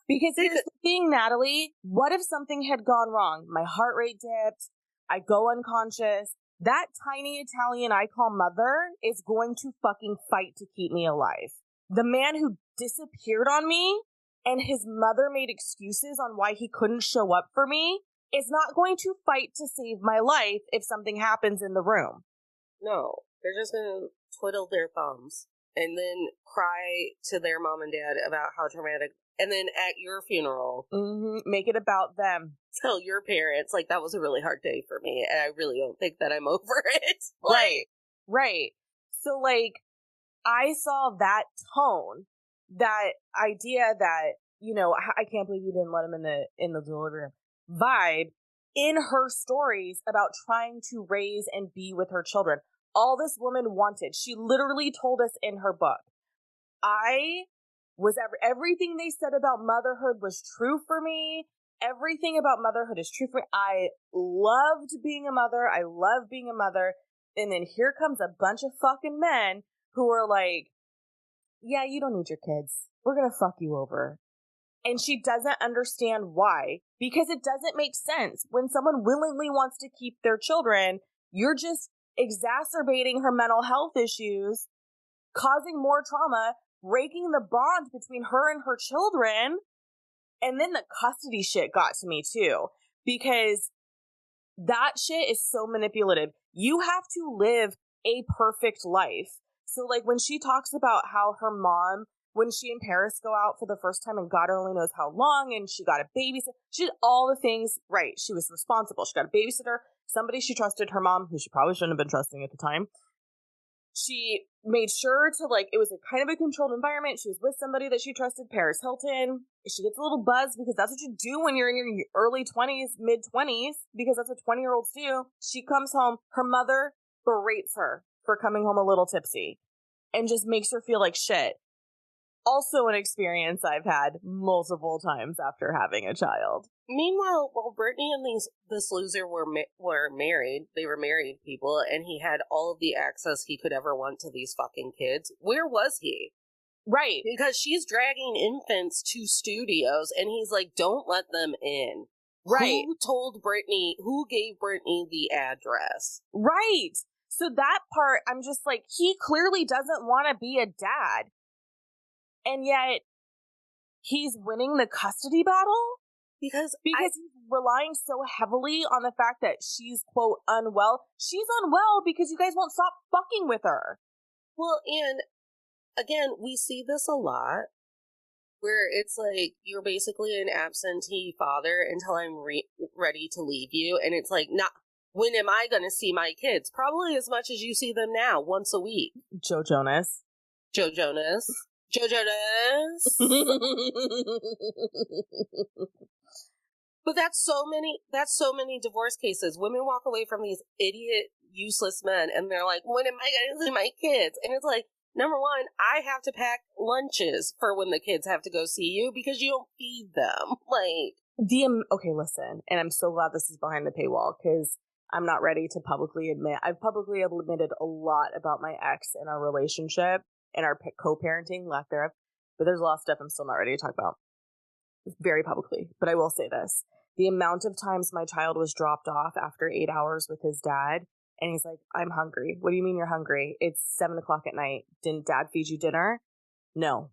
Because here's the thing, Natalie. What if something had gone wrong? My heart rate dipped. I go unconscious. That tiny Italian I call mother is going to fucking fight to keep me alive. The man who disappeared on me and his mother made excuses on why he couldn't show up for me is not going to fight to save my life if something happens in the room. No, they're just going to twiddle their thumbs and then cry to their mom and dad about how traumatic. And then at your funeral, make it about them. Tell your parents, like, that was a really hard day for me, and I really don't think that I'm over it. Right. So, like, I saw that tone, that idea that, you know, I can't believe you didn't let him in the delivery room vibe in her stories about trying to raise and be with her children. All this woman wanted. She literally told us in her book, everything they said about motherhood was true for me. Everything about motherhood is true for me. I loved being a mother. I love being a mother. And then here comes a bunch of fucking men who are like, yeah, you don't need your kids. We're going to fuck you over. And she doesn't understand why, because it doesn't make sense. When someone willingly wants to keep their children, you're just exacerbating her mental health issues, causing more trauma, breaking the bond between her and her children. And then the custody shit got to me too, because that shit is so manipulative. You have to live a perfect life. So like when she talks about how her mom, when she and Paris go out for the first time and God only knows how long, and she got a babysitter, she did all the things right. She was responsible. She got a babysitter, somebody she trusted, her mom, who she probably shouldn't have been trusting at the time. She made sure to, like, it was a kind of a controlled environment. She was with somebody that she trusted, Paris Hilton. She gets a little buzz because that's what you do when you're in your early 20s, mid 20s, because that's what 20-year-olds do. She comes home. Her mother berates her for coming home a little tipsy and just makes her feel like shit. Also an experience I've had multiple times after having a child. Meanwhile, while Brittany and this loser were married, they were married people, and he had all of the access he could ever want to these fucking kids, where was he? Right. Because she's dragging infants to studios, and he's like, don't let them in. Right. Who gave Brittany the address? Right. So that part, I'm just like, he clearly doesn't want to be a dad. And yet, he's winning the custody battle? Because he's relying so heavily on the fact that she's, quote, unwell. She's unwell because you guys won't stop fucking with her. Well, and again, we see this a lot, where it's like, you're basically an absentee father until I'm ready to leave you. And it's like, when am I going to see my kids? Probably as much as you see them now, once a week. Joe Jonas. Joe Jonas. But that's so many divorce cases. Women walk away from these idiot, useless men and they're like, when am I going to see my kids? And it's like, number one, I have to pack lunches for when the kids have to go see you because you don't feed them. Like, okay, listen, and I'm so glad this is behind the paywall because I'm not ready to publicly admit. I've publicly admitted a lot about my ex and our relationship and our co-parenting, lack thereof, but there's a lot of stuff I'm still not ready to talk about very publicly. But I will say this. The amount of times my child was dropped off after 8 hours with his dad, and he's like, I'm hungry. What do you mean you're hungry? It's 7 o'clock at night. Didn't dad feed you dinner? No.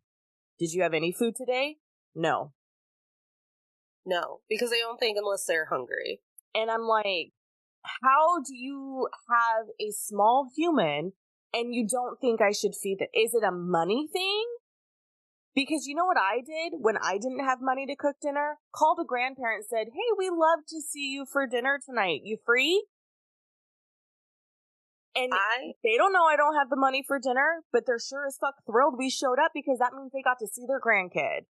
Did you have any food today? No. No, because they don't think unless they're hungry. And I'm like, how do you have a small human and you don't think I should feed it? Is it a money thing? Because you know what I did when I didn't have money to cook dinner? Called a grandparent and said, hey, we love to see you for dinner tonight. You free? And they don't know I don't have the money for dinner, but they're sure as fuck thrilled we showed up because that means they got to see their grandkid.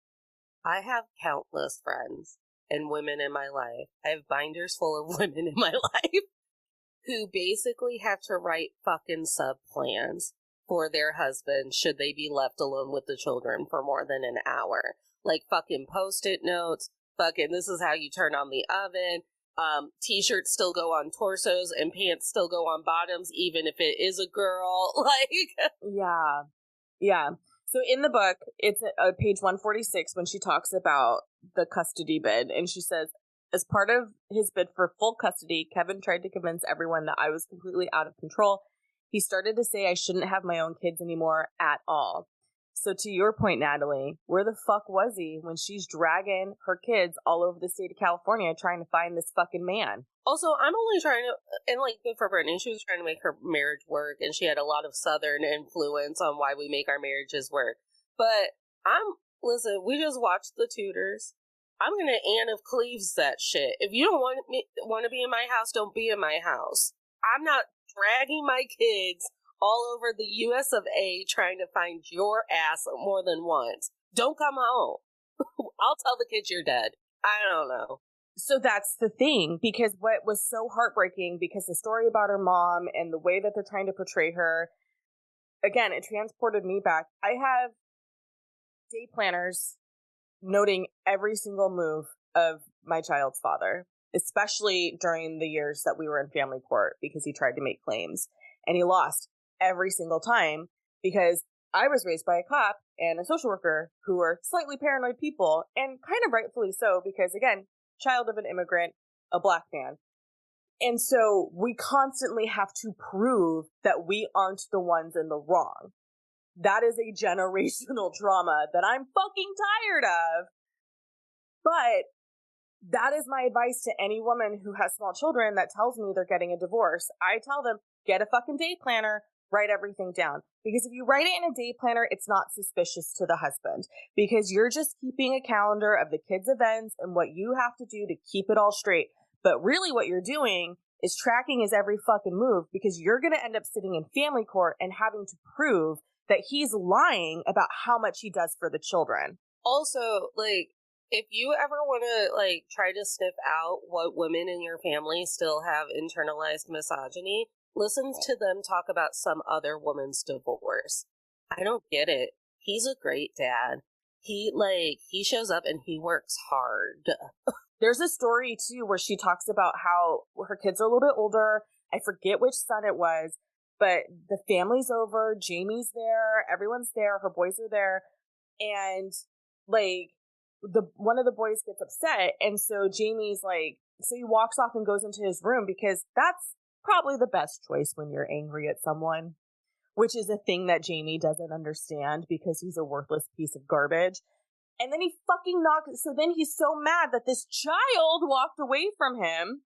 I have countless friends and women in my life. I have binders full of women in my life who basically have to write fucking sub plans for their husband should they be left alone with the children for more than an hour. Like fucking Post-it notes, fucking this is how you turn on the oven, t-shirts still go on torsos and pants still go on bottoms even if it is a girl. Like, yeah. So in the book, it's page 146 when she talks about the custody bid, and she says, as part of his bid for full custody, Kevin tried to convince everyone that I was completely out of control. He started to say I shouldn't have my own kids anymore at all. So to your point, Natalie, where the fuck was he when she's dragging her kids all over the state of California trying to find this fucking man? Also, I'm only trying to, and like, good for Brittany, she was trying to make her marriage work, and she had a lot of Southern influence on why we make our marriages work. But listen, we just watched The Tudors. I'm gonna Anne of Cleves that shit. If you don't want to be in my house, don't be in my house. I'm not dragging my kids all over the US of A trying to find your ass more than once. Don't come home. I'll tell the kids you're dead. I don't know. So that's the thing, because what was so heartbreaking, because the story about her mom and the way that they're trying to portray her, again, it transported me back. I have day planners noting every single move of my child's father, especially during the years that we were in family court, because he tried to make claims and he lost every single time because I was raised by a cop and a social worker who were slightly paranoid people, and kind of rightfully so, because again, child of an immigrant, a black man. And so we constantly have to prove that we aren't the ones in the wrong. That is a generational trauma that I'm fucking tired of. But that is my advice to any woman who has small children that tells me they're getting a divorce. I tell them, get a fucking day planner, write everything down. Because if you write it in a day planner, it's not suspicious to the husband. Because you're just keeping a calendar of the kids' events and what you have to do to keep it all straight. But really what you're doing is tracking his every fucking move, because you're going to end up sitting in family court and having to prove that he's lying about how much he does for the children. Also, like, if you ever want to, like, try to sniff out what women in your family still have internalized misogyny, listen to them talk about some other woman's divorce. I don't get it. He's a great dad. He shows up and he works hard. There's a story, too, where she talks about how her kids are a little bit older. I forget which son it was, but the family's over. Jamie's there. Everyone's there. Her boys are there. And, like, one of the boys gets upset. And so Jamie's like, so he walks off and goes into his room, because that's probably the best choice when you're angry at someone, which is a thing that Jamie doesn't understand because he's a worthless piece of garbage. And then he fucking knocks. So then he's so mad that this child walked away from him.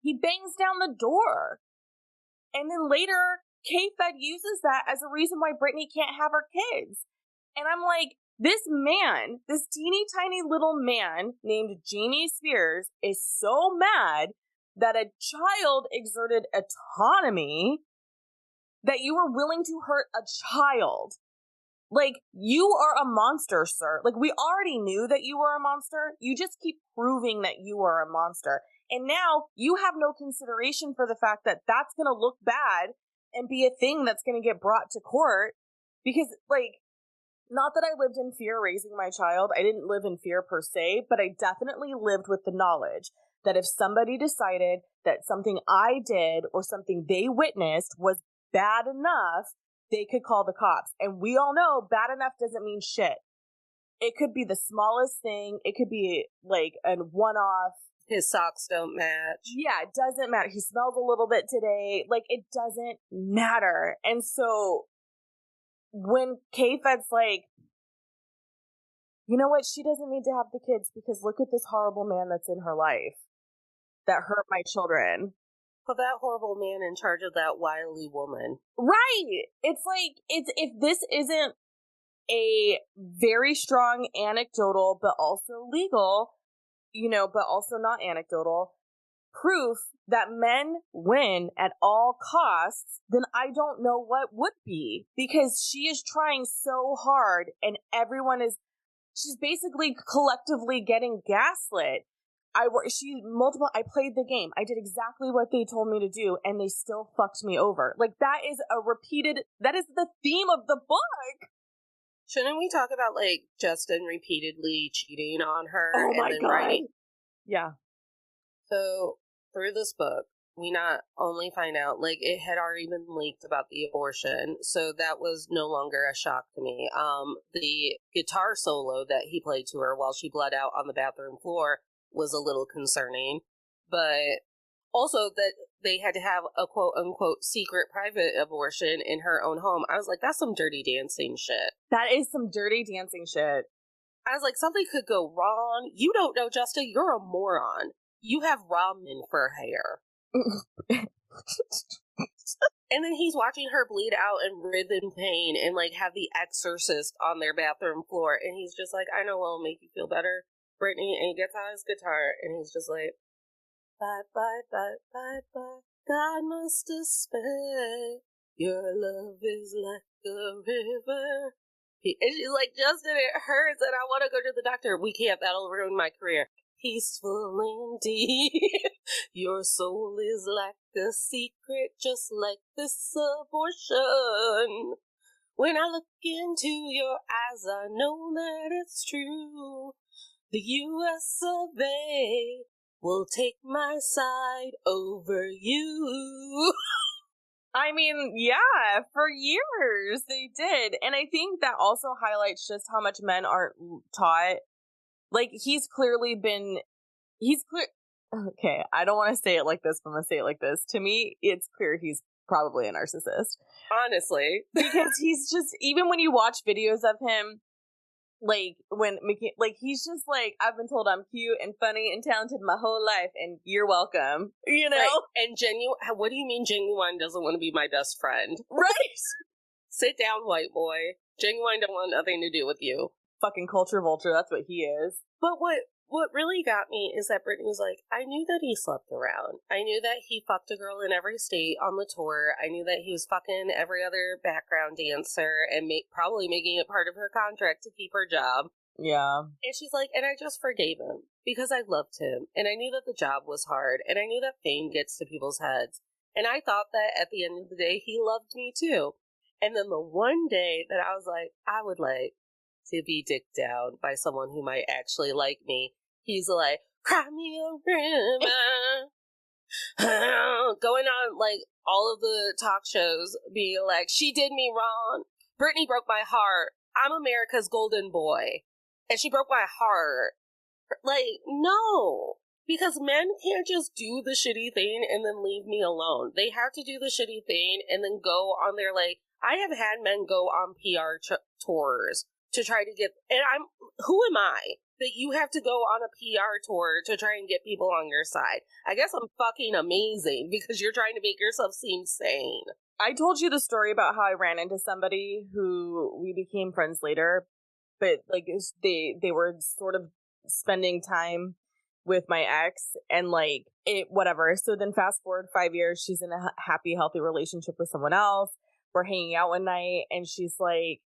He bangs down the door. And then later, K-Fed uses that as a reason why Brittany can't have her kids. And I'm like, this man, this teeny tiny little man named Jamie Spears, is so mad that a child exerted autonomy that you were willing to hurt a child. Like, you are a monster, sir. Like, we already knew that you were a monster. You just keep proving that you are a monster. And now you have no consideration for the fact that that's going to look bad and be a thing that's going to get brought to court. Because, like, not that I lived in fear raising my child. I didn't live in fear per se, but I definitely lived with the knowledge that if somebody decided that something I did or something they witnessed was bad enough, they could call the cops. And we all know bad enough doesn't mean shit. It could be the smallest thing. It could be like a one-off. His socks don't match. Yeah, it doesn't matter. He smells a little bit today. Like, it doesn't matter. And so when K-Fed's like, you know what? She doesn't need to have the kids because look at this horrible man that's in her life that hurt my children. Put that horrible man in charge of that wily woman. Right. It's like, if this isn't a very strong anecdotal, but also legal, but also not anecdotal, proof that men win at all costs, then I don't know what would be. Because she is trying so hard and she's basically collectively getting gaslit. I played the game. I did exactly what they told me to do, and they still fucked me over. Like, that is the theme of the book. Shouldn't we talk about, like, Justin repeatedly cheating on her? Oh my God. Writing? Yeah. So, through this book, we not only find out, like, it had already been leaked about the abortion, so that was no longer a shock to me. The guitar solo that he played to her while she bled out on the bathroom floor was a little concerning, but also that they had to have a quote-unquote secret private abortion in her own home. I was like, that's some dirty dancing shit. That is some dirty dancing shit. I was like, something could go wrong. You don't know, Justin. You're a moron. You have ramen for hair. And then he's watching her bleed out and writhe in pain and, like, have The Exorcist on their bathroom floor. And he's just like, I know what'll make you feel better, Brittany. And he gets out his guitar and he's just like, bye, bye, bye, bye, bye. God must despair. Your love is like a river. And she's like, Justin, it hurts and I want to go to the doctor. We can't. That'll ruin my career. Peaceful indeed. Your soul is like a secret, just like this abortion. When I look into your eyes, I know that it's true. The U.S. of A will take my side over you. I mean, yeah, for years they did. And I think that also highlights just how much men aren't taught. Like, okay, I don't want to say it like this, but I'm going to say it like this. To me, it's clear he's probably a narcissist. Honestly. Because he's just, even when you watch videos of him, like, he's just like, I've been told I'm cute and funny and talented my whole life, and you're welcome, you know? Right. And what do you mean Genuine doesn't want to be my best friend? Right? Sit down, white boy. Genuine don't want nothing to do with you. Fucking culture vulture, that's what he is. But what really got me is that Brittany was like, I knew that he slept around. I knew that he fucked a girl in every state on the tour. I knew that he was fucking every other background dancer and probably making it part of her contract to keep her job. Yeah. And she's like, and I just forgave him because I loved him. And I knew that the job was hard. And I knew that fame gets to people's heads. And I thought that at the end of the day, he loved me too. And then the one day that I was like, I would like to be dicked down by someone who might actually like me, he's like, cry me a river. Going on like all of the talk shows being like, she did me wrong. Brittany broke my heart. I'm America's golden boy. And she broke my heart. Like, no. Because men can't just do the shitty thing and then leave me alone. They have to do the shitty thing and then go on their, like, I have had men go on PR tours to try to get, and who am I that you have to go on a PR tour to try and get people on your side? I guess I'm fucking amazing because you're trying to make yourself seem sane. I told you the story about how I ran into somebody who we became friends later, but like they were sort of spending time with my ex and like it, whatever. So then fast forward 5 years, she's in a happy, healthy relationship with someone else. We're hanging out one night and she's like,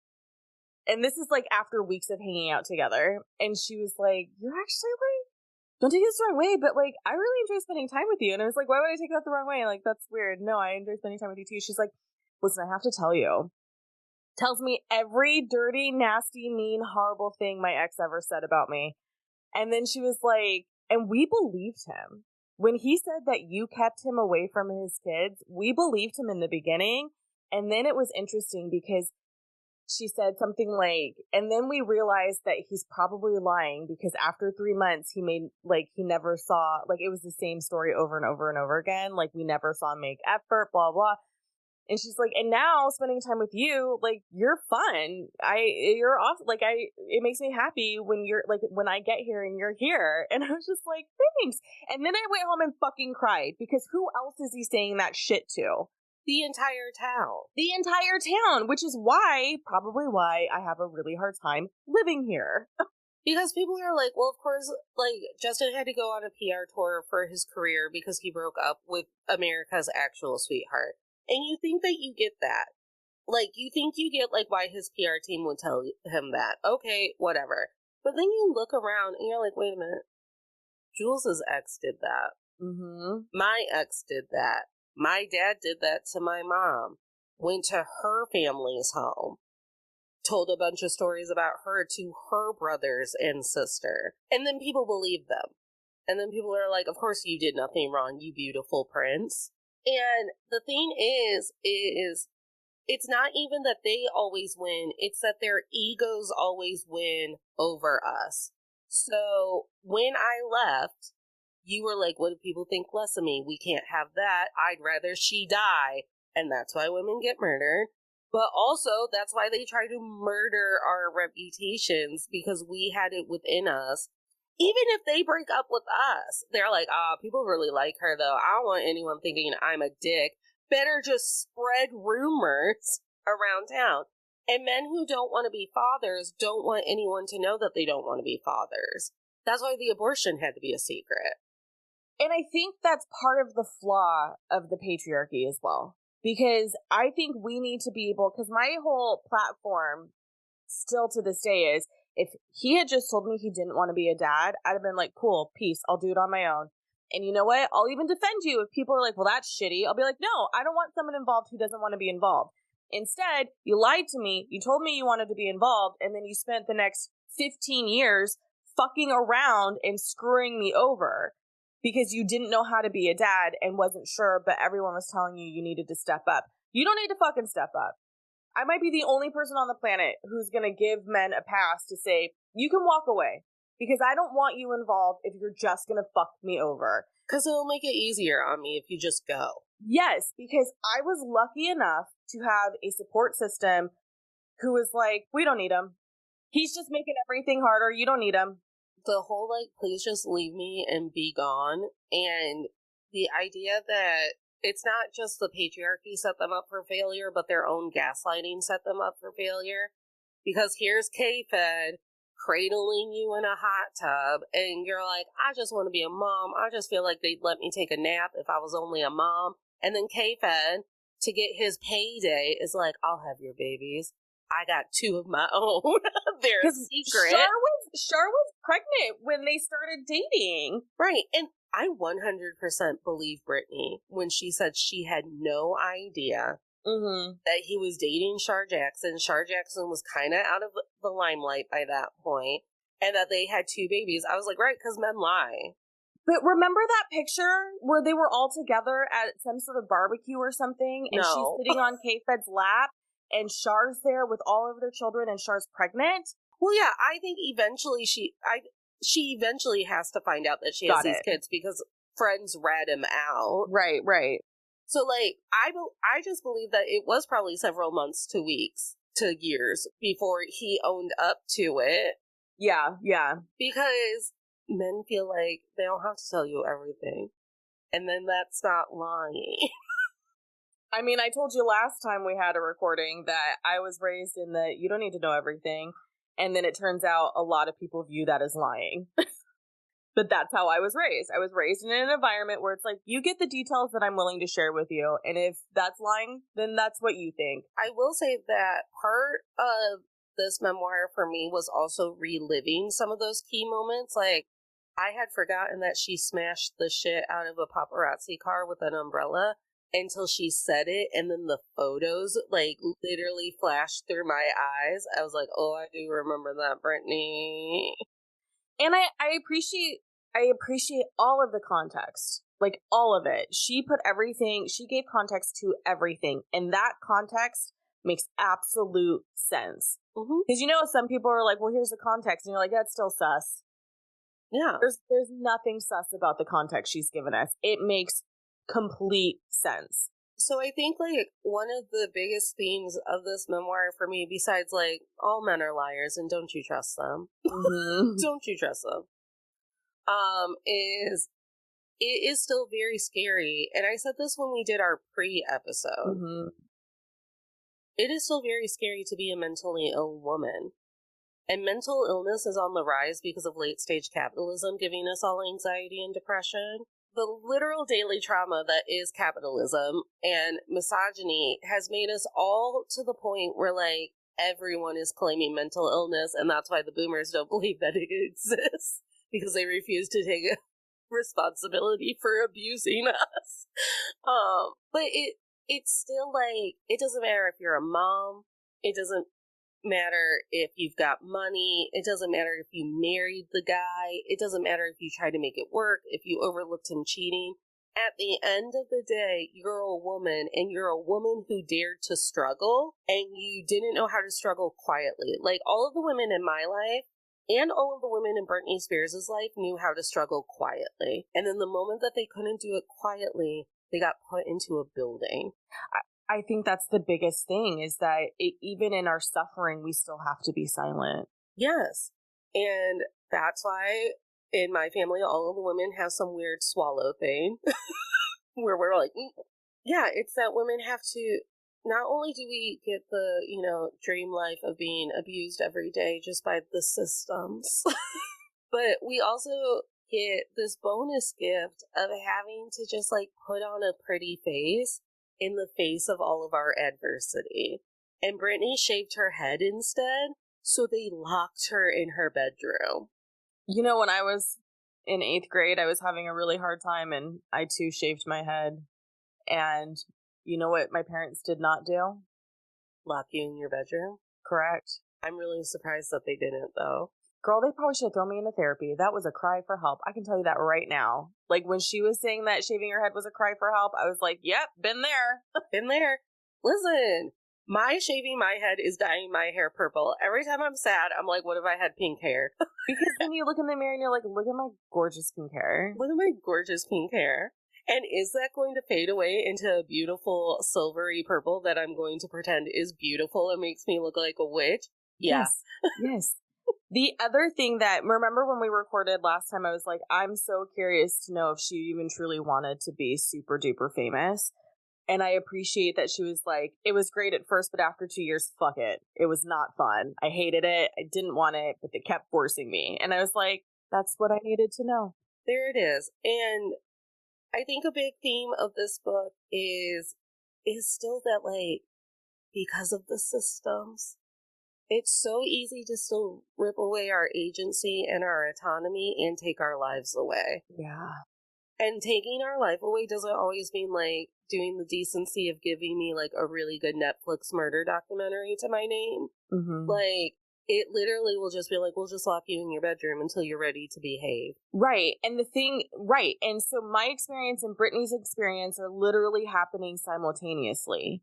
And this is like after weeks of hanging out together. And she was like, you're actually like, don't take this the wrong way, but like, I really enjoy spending time with you. And I was like, why would I take that the wrong way? Like, that's weird. No, I enjoy spending time with you too. She's like, listen, I have to tell you. Tells me every dirty, nasty, mean, horrible thing my ex ever said about me. And then she was like, and we believed him. When he said that you kept him away from his kids, we believed him in the beginning. And then it was interesting because she said something like, and then we realized that he's probably lying because after 3 months, he made, like, he never saw, like, it was the same story over and over and over again. Like, we never saw him make effort, blah, blah. And she's like, and now spending time with you, like, you're fun. You're off. Like, it makes me happy when you're like, when I get here and you're here. And I was just like, thanks. And then I went home and fucking cried because who else is he saying that shit to? The entire town. The entire town, which is probably why I have a really hard time living here. Because people are like, well, of course, like, Justin had to go on a PR tour for his career because he broke up with America's actual sweetheart. And you think that you get that. Like, you think you get, like, why his PR team would tell him that. Okay, whatever. But then you look around and you're like, wait a minute. Jules' ex did that. Mm-hmm. My ex did that. My dad did that to my mom. Went to her family's home. Told a bunch of stories about her to her brothers and sister. And then people believe them. And then people are like, of course you did nothing wrong, you beautiful prince. And the thing is it's not even that they always win, it's that their egos always win over us. So when I left, you were like, what do people think less of me? We can't have that. I'd rather she die. And that's why women get murdered. But also, that's why they try to murder our reputations, because we had it within us. Even if they break up with us, they're like, people really like her, though. I don't want anyone thinking I'm a dick. Better just spread rumors around town. And men who don't want to be fathers don't want anyone to know that they don't want to be fathers. That's why the abortion had to be a secret. And I think that's part of the flaw of the patriarchy as well. Because I think we need to be able, because my whole platform still to this day is, if he had just told me he didn't want to be a dad, I'd have been like, cool, peace, I'll do it on my own. And you know what? I'll even defend you if people are like, well, that's shitty. I'll be like, no, I don't want someone involved who doesn't want to be involved. Instead, you lied to me, you told me you wanted to be involved, and then you spent the next 15 years fucking around and screwing me over because you didn't know how to be a dad and wasn't sure, but everyone was telling you needed to step up. You don't need to fucking step up. I might be the only person on the planet who's going to give men a pass to say, you can walk away, because I don't want you involved if you're just going to fuck me over. Because it'll make it easier on me if you just go. Yes, because I was lucky enough to have a support system who was like, we don't need him. He's just making everything harder. You don't need him. The whole, like, please just leave me and be gone. And the idea that it's not just the patriarchy set them up for failure, but their own gaslighting set them up for failure. Because here's K-Fed cradling you in a hot tub, and you're like, I just want to be a mom. I just feel like they'd let me take a nap if I was only a mom. And then K-Fed, to get his payday, is like, I'll have your babies. I got 2 of my own. They're secret. Shar was pregnant when they started dating. Right. And I 100% believe Brittany when she said she had no idea that he was dating Shar Jackson. Shar Jackson was kind of out of the limelight by that point, and that they had 2 babies. I was like, right, because men lie. But remember that picture where they were all together at some sort of barbecue or something, and she's sitting on K-Fed's lap, and Shar's there with all of their children, and Shar's pregnant? Well, yeah, I think eventually she eventually has to find out that she has these kids because friends rat him out. Right. So, like, I just believe that it was probably several months to weeks to years before he owned up to it. Yeah. Because men feel like they don't have to tell you everything. And then that's not lying. I mean, I told you last time we had a recording that I was raised in the you don't need to know everything. And then it turns out a lot of people view that as lying. But that's how I was raised. I was raised in an environment where it's like, you get the details that I'm willing to share with you. And if that's lying, then that's what you think. I will say that part of this memoir for me was also reliving some of those key moments. Like, I had forgotten that she smashed the shit out of a paparazzi car with an umbrella until she said it, and then the photos like literally flashed through my eyes. I was like, oh, I do remember that, Brittany. And I appreciate all of the context. Like, all of it. She put everything, she gave context to everything. And that context makes absolute sense. Because, you know, some people are like, well, here's the context. And you're like, that's still sus. Yeah. There's nothing sus about the context she's given us. It makes complete sense. So I think, like, one of the biggest themes of this memoir for me, besides, like, all men are liars and don't you trust them, don't you trust them, is it is still very scary. And I said this when we did our pre-episode. It is still very scary to be a mentally ill woman. And mental illness is on the rise because of late-stage capitalism giving us all anxiety and depression. The literal daily trauma that is capitalism and misogyny has made us all to the point where, like, everyone is claiming mental illness, and that's why the boomers don't believe that it exists, because they refuse to take responsibility for abusing us. But it's still, like, it doesn't matter if you're a mom, it doesn't matter if you've got money, it doesn't matter if you married the guy, it doesn't matter if you tried to make it work, if you overlooked him cheating. At the end of the day, you're a woman, and you're a woman who dared to struggle, and you didn't know how to struggle quietly. Like, all of the women in my life and all of the women in Britney Spears' life knew how to struggle quietly. And then the moment that they couldn't do it quietly, they got put into a building. I think that's the biggest thing, is that even in our suffering, we still have to be silent. Yes. And that's why in my family, all of the women have some weird swallow thing where we're like, yeah, it's that women have to, not only do we get the, you know, dream life of being abused every day just by the systems, but we also get this bonus gift of having to just, like, put on a pretty face in the face of all of our adversity. And Brittany shaved her head instead, so they locked her in her bedroom. You know, when I was in 8th grade, I was having a really hard time, and I too shaved my head. And you know what my parents did not do? Lock you in your bedroom? Correct. I'm really surprised that they didn't, though. Girl, they probably should have thrown me into therapy. That was a cry for help. I can tell you that right now. Like, when she was saying that shaving her head was a cry for help, I was like, yep, been there. Been there. Listen, my shaving my head is dyeing my hair purple. Every time I'm sad, I'm like, what if I had pink hair? Because then you look in the mirror and you're like, look at my gorgeous pink hair. Look at my gorgeous pink hair. And is that going to fade away into a beautiful silvery purple that I'm going to pretend is beautiful and makes me look like a witch? Yeah. Yes. Yes. The other thing that, remember when we recorded last time, I was like, I'm so curious to know if she even truly wanted to be super duper famous. And I appreciate that she was like, it was great at first, but after 2 years, fuck it. It was not fun. I hated it. I didn't want it, but they kept forcing me. And I was like, that's what I needed to know. There it is. And I think a big theme of this book is still that, like, because of the systems, it's so easy to still rip away our agency and our autonomy and take our lives away. Yeah. And taking our life away doesn't always mean, like, doing the decency of giving me, like, a really good Netflix murder documentary to my name. Like, it literally will just be like, we'll just lock you in your bedroom until you're ready to behave. Right. And the thing, right. And so my experience and Brittany's experience are literally happening simultaneously.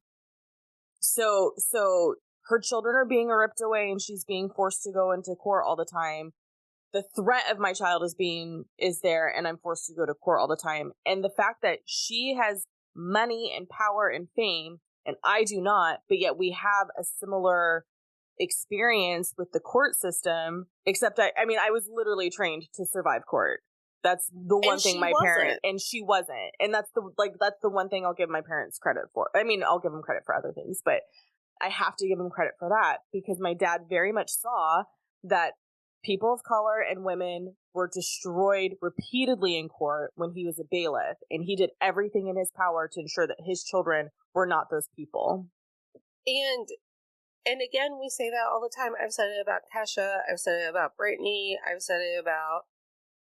So her children are being ripped away and she's being forced to go into court all the time. The threat of my child is there, and I'm forced to go to court all the time. And the fact that she has money and power and fame and I do not, but yet we have a similar experience with the court system, except I was literally trained to survive court. That's the one thing my parents, and she wasn't. And that's the one thing I'll give my parents credit for. I mean, I'll give them credit for other things, but I have to give them credit for that because my dad very much saw that people of color and women were destroyed repeatedly in court when he was a bailiff, and he did everything in his power to ensure that his children were not those people. And And again, we say that all the time. I've said it about Kesha. I've said it about Britney. I've said it about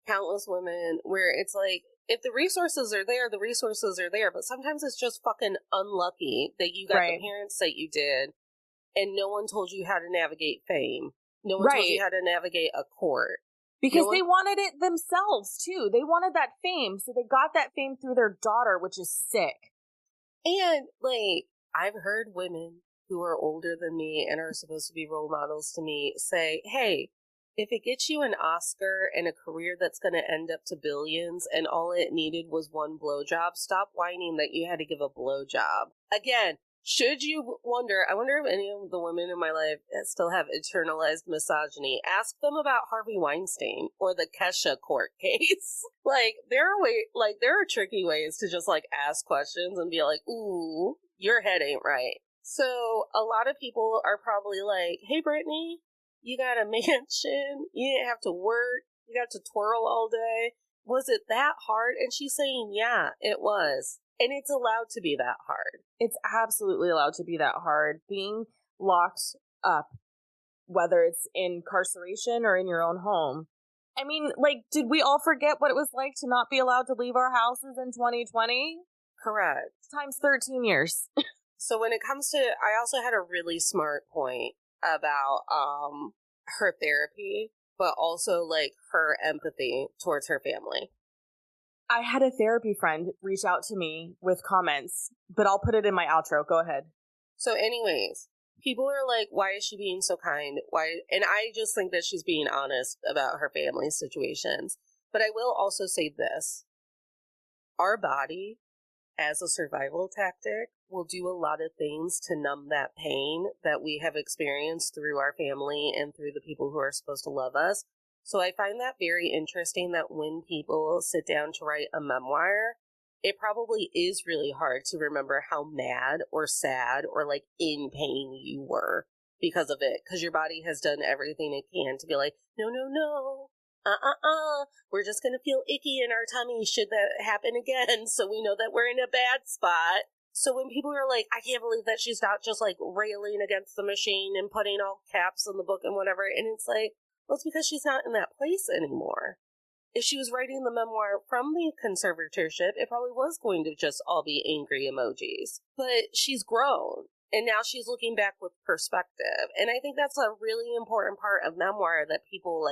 countless women where it's like, if the resources are there, the resources are there. But sometimes it's just fucking unlucky that you got the parents that you did and no one told you how to navigate fame. No one told you how to navigate a court. Because they wanted it themselves, too. They wanted that fame, so they got that fame through their daughter, which is sick. And, like, I've heard women who are older than me and are supposed to be role models to me say, hey, if it gets you an Oscar and a career that's going to end up to billions and all it needed was one blowjob, stop whining that you had to give a blowjob. Again, should you wonder, I wonder if any of the women in my life still have internalized misogyny. Ask them about Harvey Weinstein or the Kesha court case. there are tricky ways to just ask questions and be like, ooh, your head ain't right. So a lot of people are probably like, hey, Britney, you got a mansion, you didn't have to work, you got to twirl all day. Was it that hard? And she's saying, yeah, it was. And it's allowed to be that hard. It's absolutely allowed to be that hard. Being locked up, whether it's incarceration or in your own home. I mean, did we all forget what it was like to not be allowed to leave our houses in 2020? Correct. Times 13 years. So when it comes to, I also had a really smart point about her therapy, but also her empathy towards her family. I had a therapy friend reach out to me with comments, but I'll put it in my outro. Go ahead. So anyways, people are like, why is she being so kind? Why? And I just think that she's being honest about her family situations. But I will also say this. Our body, as a survival tactic, will do a lot of things to numb that pain that we have experienced through our family and through the people who are supposed to love us. So I find that very interesting that when people sit down to write a memoir, it probably is really hard to remember how mad or sad or in pain you were because of it. Because your body has done everything it can to be like, no, we're just going to feel icky in our tummy should that happen again. So we know that we're in a bad spot. So when people are like, I can't believe that she's not just railing against the machine and putting all caps in the book and whatever. And it's like, well, it's because she's not in that place anymore. If she was writing the memoir from the conservatorship, it probably was going to just all be angry emojis. But she's grown, and now she's looking back with perspective. And I think that's a really important part of memoir that people,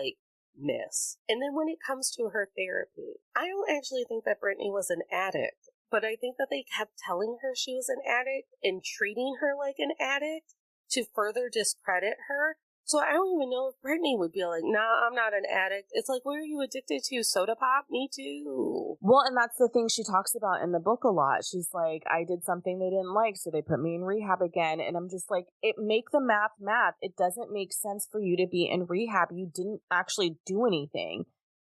miss. And then when it comes to her therapy, I don't actually think that Britney was an addict, but I think that they kept telling her she was an addict and treating her like an addict to further discredit her. So I don't even know if Britney would be like, nah, I'm not an addict. It's like, what are you addicted to? Soda pop? Me too. Well, and that's the thing she talks about in the book a lot. She's like, I did something they didn't like, so they put me in rehab again. And I'm just like, make the math. It doesn't make sense for you to be in rehab. You didn't actually do anything.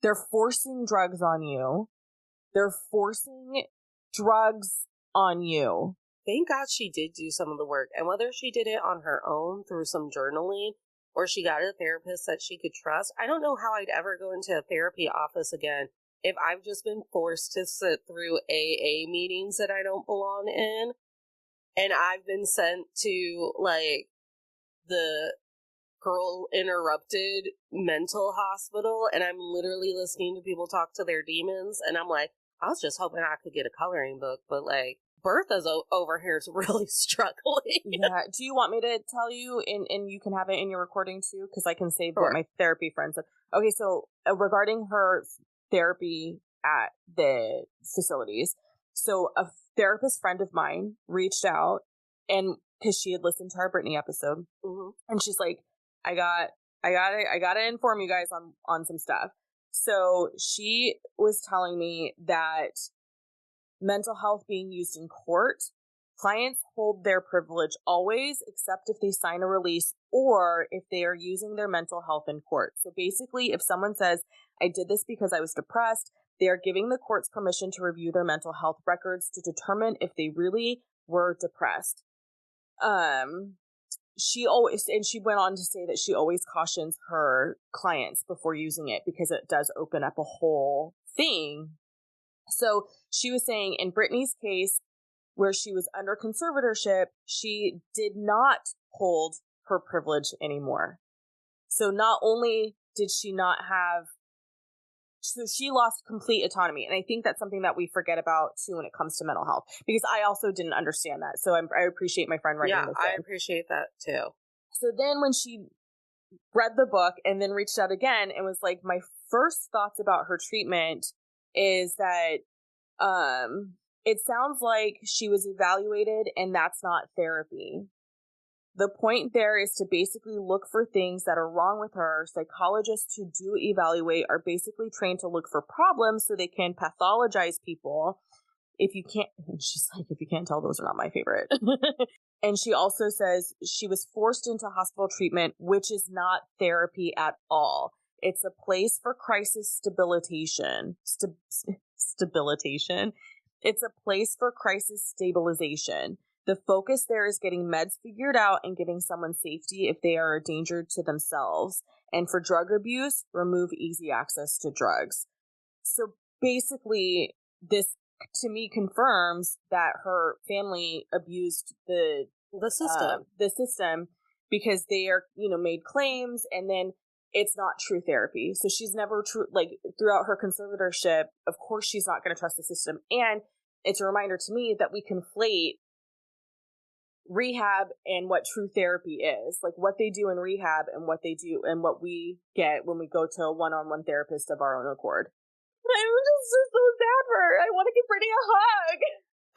They're forcing drugs on you. They're forcing drugs on you. Thank God she did do some of the work. And whether she did it on her own through some journaling or she got a therapist that she could trust, I don't know how I'd ever go into a therapy office again if I've just been forced to sit through AA meetings that I don't belong in. And I've been sent to the Girl Interrupted mental hospital, and I'm literally listening to people talk to their demons, and I'm like, I was just hoping I could get a coloring book, but Bertha's over here is really struggling. Yeah. Do you want me to tell you, and you can have it in your recording too? Because I can say what my therapy friend said. Okay, so regarding her therapy at the facilities, so a therapist friend of mine reached out, and because she had listened to our Britney episode, and she's like, I gotta inform you guys on some stuff. So she was telling me that mental health being used in court, clients hold their privilege always, except if they sign a release or if they are using their mental health in court. So basically, if someone says, I did this because I was depressed, they are giving the courts permission to review their mental health records to determine if they really were depressed. She went on to say that she always cautions her clients before using it because it does open up a whole thing. So she was saying in Britney's case, where she was under conservatorship, she did not hold her privilege anymore. So not only did she not have, so she lost complete autonomy. And I think that's something that we forget about too when it comes to mental health, because I also didn't understand that. So I appreciate my friend writing this. Yeah, I appreciate that too. So then when she read the book and then reached out again and was like, my first thoughts about her treatment is that it sounds like she was evaluated and that's not therapy. The point there is to basically look for things that are wrong with her. Psychologists who do evaluate are basically trained to look for problems so they can pathologize people. If you can't, she's like, if you can't tell, those are not my favorite. And she also says she was forced into hospital treatment, which is not therapy at all. It's a place for crisis stabilization. Stabilization. It's a place for crisis stabilization. The focus there is getting meds figured out and giving someone safety if they are a danger to themselves. And for drug abuse, remove easy access to drugs. So basically, this to me confirms that her family abused the system because they are, made claims, and then it's not true therapy. So she's never throughout her conservatorship, of course she's not going to trust the system. And it's a reminder to me that we conflate rehab and what true therapy is, like what they do in rehab and what they do and what we get when we go to a one-on-one therapist of our own accord. I'm just so sad for her. I want to give Brittany a hug.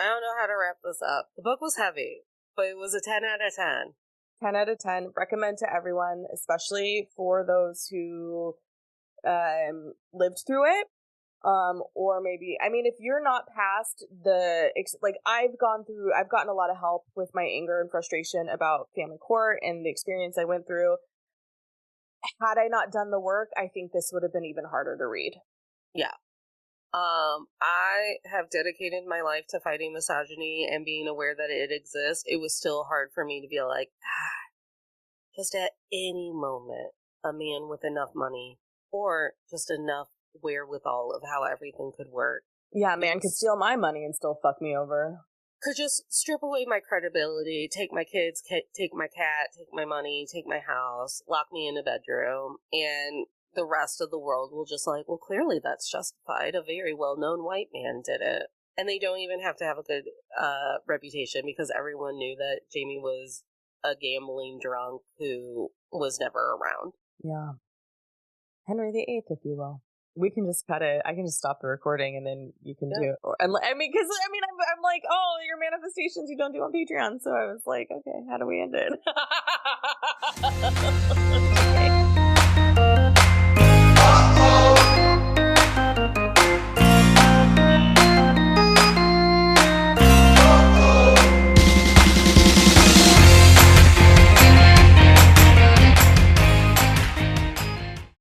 I don't know how to wrap this up. The book was heavy, but it was a 10 out of 10. 10 out of 10. Recommend to everyone, especially for those who lived through it. Or maybe, if you're not past I've gotten a lot of help with my anger and frustration about family court and the experience I went through. Had I not done the work, I think this would have been even harder to read. Yeah. I have dedicated my life to fighting misogyny and being aware that it exists. It was still hard for me to be like, just at any moment, a man with enough money or just enough wherewithal of how everything could work. Yeah, man could steal my money and still fuck me over. Could just strip away my credibility, take my kids, take my cat, take my money, take my house, lock me in a bedroom, and the rest of the world will just well, clearly that's justified. A very well-known white man did it. And they don't even have to have a good reputation because everyone knew that Jamie was a gambling drunk who was never around. Yeah. Henry VIII, if you will. We can just cut it. I can just stop the recording and then you can do it. I'm like, oh, your manifestations you don't do on Patreon. So I was like, okay, how do we end it?